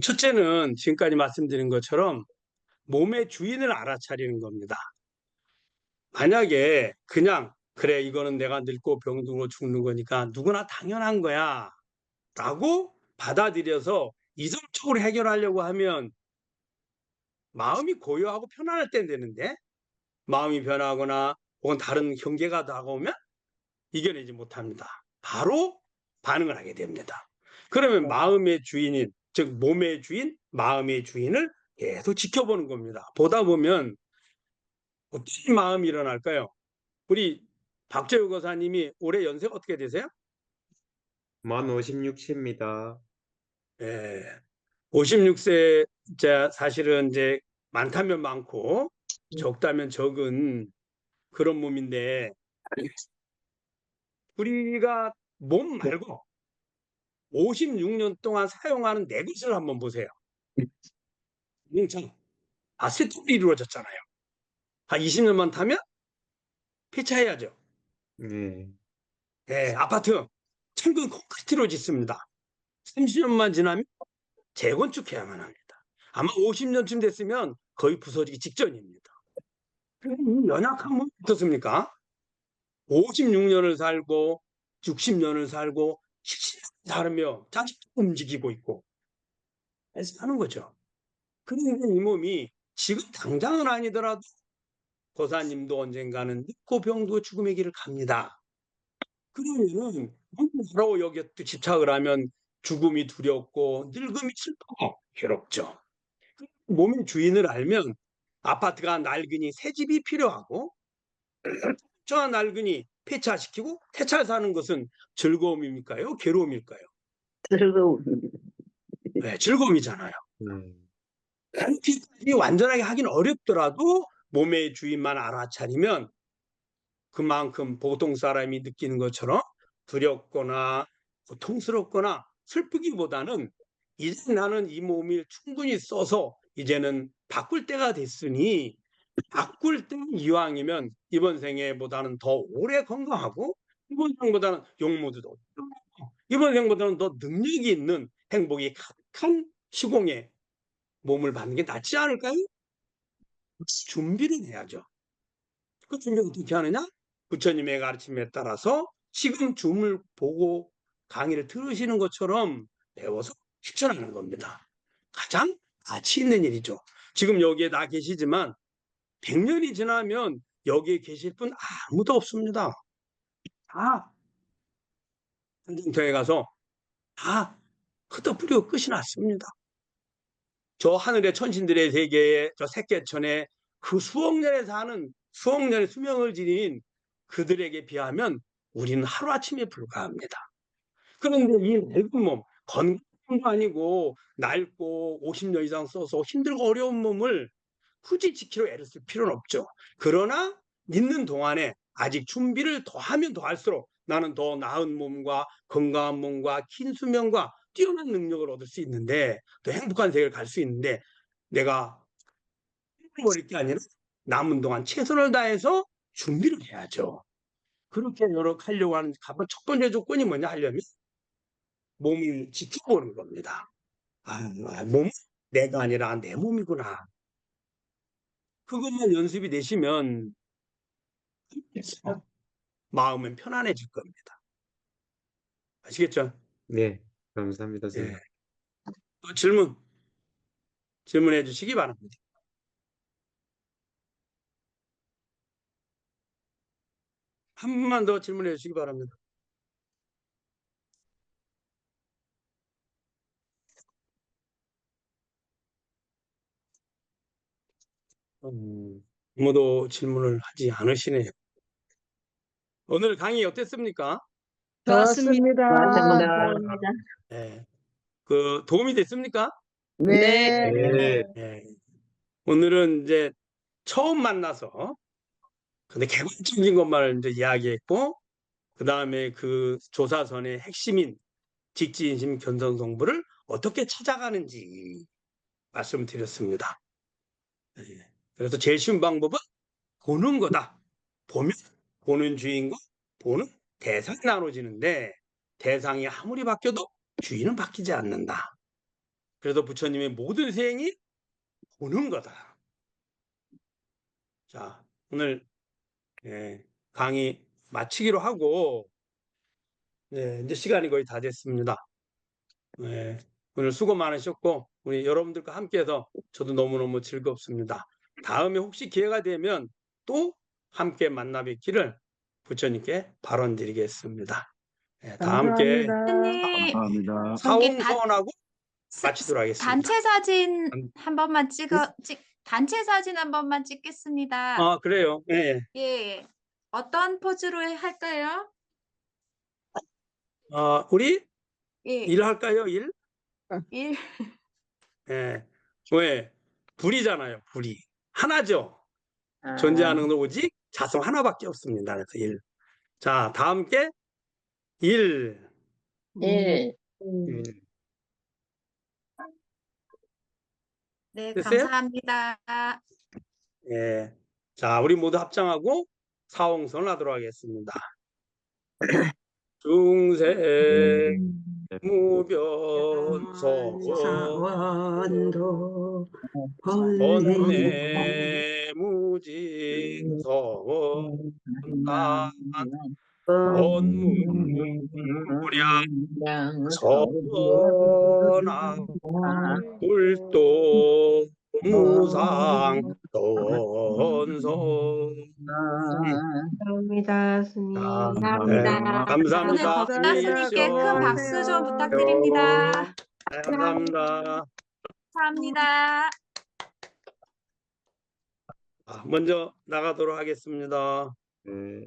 첫째는 지금까지 말씀드린 것처럼 몸의 주인을 알아차리는 겁니다. 만약에 그냥 그래 이거는 내가 늙고 병들고 죽는 거니까 누구나 당연한 거야 라고 받아들여서 이성적으로 해결하려고 하면 마음이 고요하고 편안할 땐 되는데 마음이 변하거나 혹은 다른 경계가 다가오면 이겨내지 못합니다. 바로 반응을 하게 됩니다. 그러면 마음의 주인인 즉 몸의 주인, 마음의 주인을 계속 지켜보는 겁니다. 보다 보면 어떤 마음이 일어날까요? 우리 박재우 거사님이 올해 연세가 어떻게 되세요? 만 56세입니다. 예, 56세 사실은 이제 많다면 많고 적다면 적은 그런 몸인데 우리가 몸 말고 56년 동안 사용하는 내 것을 한번 보세요. 세탁이 이루어졌잖아요. 한 20년만 타면 폐차해야죠. 네. 예, 아파트 철근 콘크리트로 짓습니다. 30년만 지나면 재건축해야만 합니다. 아마 50년쯤 됐으면 거의 부서지기 직전입니다. 이 연약한 몸 어떻습니까? 56년을 살고 60년을 살고 70년 살며 자식도 움직이고 있고 해서 하는 거죠. 그런데 이 몸이 지금 당장은 아니더라도 고사님도 언젠가는 늙고 병도 죽음의 길을 갑니다. 그러면은 바로 여기에 또 집착을 하면 죽음이 두렵고 늙음이 슬프고 괴롭죠. 몸의 주인을 알면 아파트가 낡으니 새 집이 필요하고 저 낡으니 폐차시키고 폐차 사는 것은 즐거움입니까요? 괴로움일까요? 즐거움입니다. 네, 즐거움이잖아요. 음. 그렇게까지 완전하게 하긴 어렵더라도 몸의 주인만 알아차리면 그만큼 보통 사람이 느끼는 것처럼 두렵거나 고통스럽거나 슬프기보다는 이제 나는 이 몸을 충분히 써서 이제는 바꿀 때가 됐으니 바꿀 때 이왕이면 이번 생애보다는 더 오래 건강하고 이번 생보다는 용모도 더 이번 생보다는 더 능력이 있는 행복이 가득한 시공에 몸을 받는 게 낫지 않을까요? 준비를 해야죠. 그 준비를 어떻게 하느냐? 부처님의 가르침에 따라서 지금 줌을 보고 강의를 들으시는 것처럼 배워서 실천하는 겁니다. 가장 가치 있는 일이죠. 지금 여기에 나 계시지만 100년이 지나면 여기에 계실 분 아무도 없습니다. 다 한정터에 가서 다 흩어뿌리고 끝이 났습니다. 저 하늘의 천신들의 세계에 저 색계천에 그 수억 년에 사는 수억 년의 수명을 지닌 그들에게 비하면 우리는 하루아침에 불과합니다. 그런데 이 낡은 몸, 건강도 아니고 낡고 50년 이상 써서 힘들고 어려운 몸을 굳이 지키려 애를 쓸 필요는 없죠. 그러나 있는 동안에 아직 준비를 더하면 더할수록 나는 더 나은 몸과 건강한 몸과 긴 수명과 뛰어난 능력을 얻을 수 있는데 더 행복한 세계를 갈 수 있는데 내가 버릴 게 아니라 남은 동안 최선을 다해서 준비를 해야죠. 그렇게 하려고 하는 첫 번째 조건이 뭐냐 하려면 몸을 지켜보는 겁니다. 몸은 내가 아니라 내 몸이구나. 그것만 연습이 되시면 마음은 편안해질 겁니다. 아시겠죠? 네, 감사합니다, 예. 선생님. 또 질문해 주시기 바랍니다. 한 번만 더 질문해 주시기 바랍니다. 아무도 질문을 하지 않으시네요. 오늘 강의 어땠습니까? 좋았습니다. 감사합니다. 예. 그 도움이 됐습니까? 네. 네. 예. 오늘은 이제 처음 만나서 근데 개괄적인 것만 이제 이야기했고 그 다음에 그 조사선의 핵심인 직지인심 견성성부를 어떻게 찾아가는지 말씀드렸습니다. 예. 그래서 제일 쉬운 방법은 보는 거다. 보면 보는 주인과 보는 대상이 나눠지는데 대상이 아무리 바뀌어도 주인은 바뀌지 않는다. 그래서 부처님의 모든 세행이 보는 거다. 자, 오늘 강의 마치기로 하고 이제 시간이 거의 다 됐습니다. 오늘 수고 많으셨고 우리 여러분들과 함께해서 저도 너무너무 즐겁습니다. 다음에 혹시 기회가 되면 또 함께 만나 뵙기를 부처님께 발언드리겠습니다. 다 함께 선생님, 감사합니다. 거기 사원서원하고 마치도록 하겠습니다. 단체 사진 한 번만 단체 사진 한 번만 찍겠습니다. 그래요. 네. 예. 어떤 포즈로 할까요? 우리 예. 일할까요? 일? 일. 예. 왜? 불이잖아요. 불이. 하나죠. 존재하는 건 오직 자성 하나밖에 없습니다. 그래서 일. 자, 다 함께 일. 예. 네, 됐어요? 감사합니다. 예. 자, 우리 모두 합장하고 사홍선을 하도록 하겠습니다. 중생 무변소 사원도 번뇌 무지 건무량 선하 불도 무상 돈소. 감사합니다, 스님. 감사합니다. 감사합니다. 오늘 덕다 스님께 큰 박수 좀 부탁드립니다. 감사합니다. 감사합니다. 먼저 나가도록 하겠습니다. 네.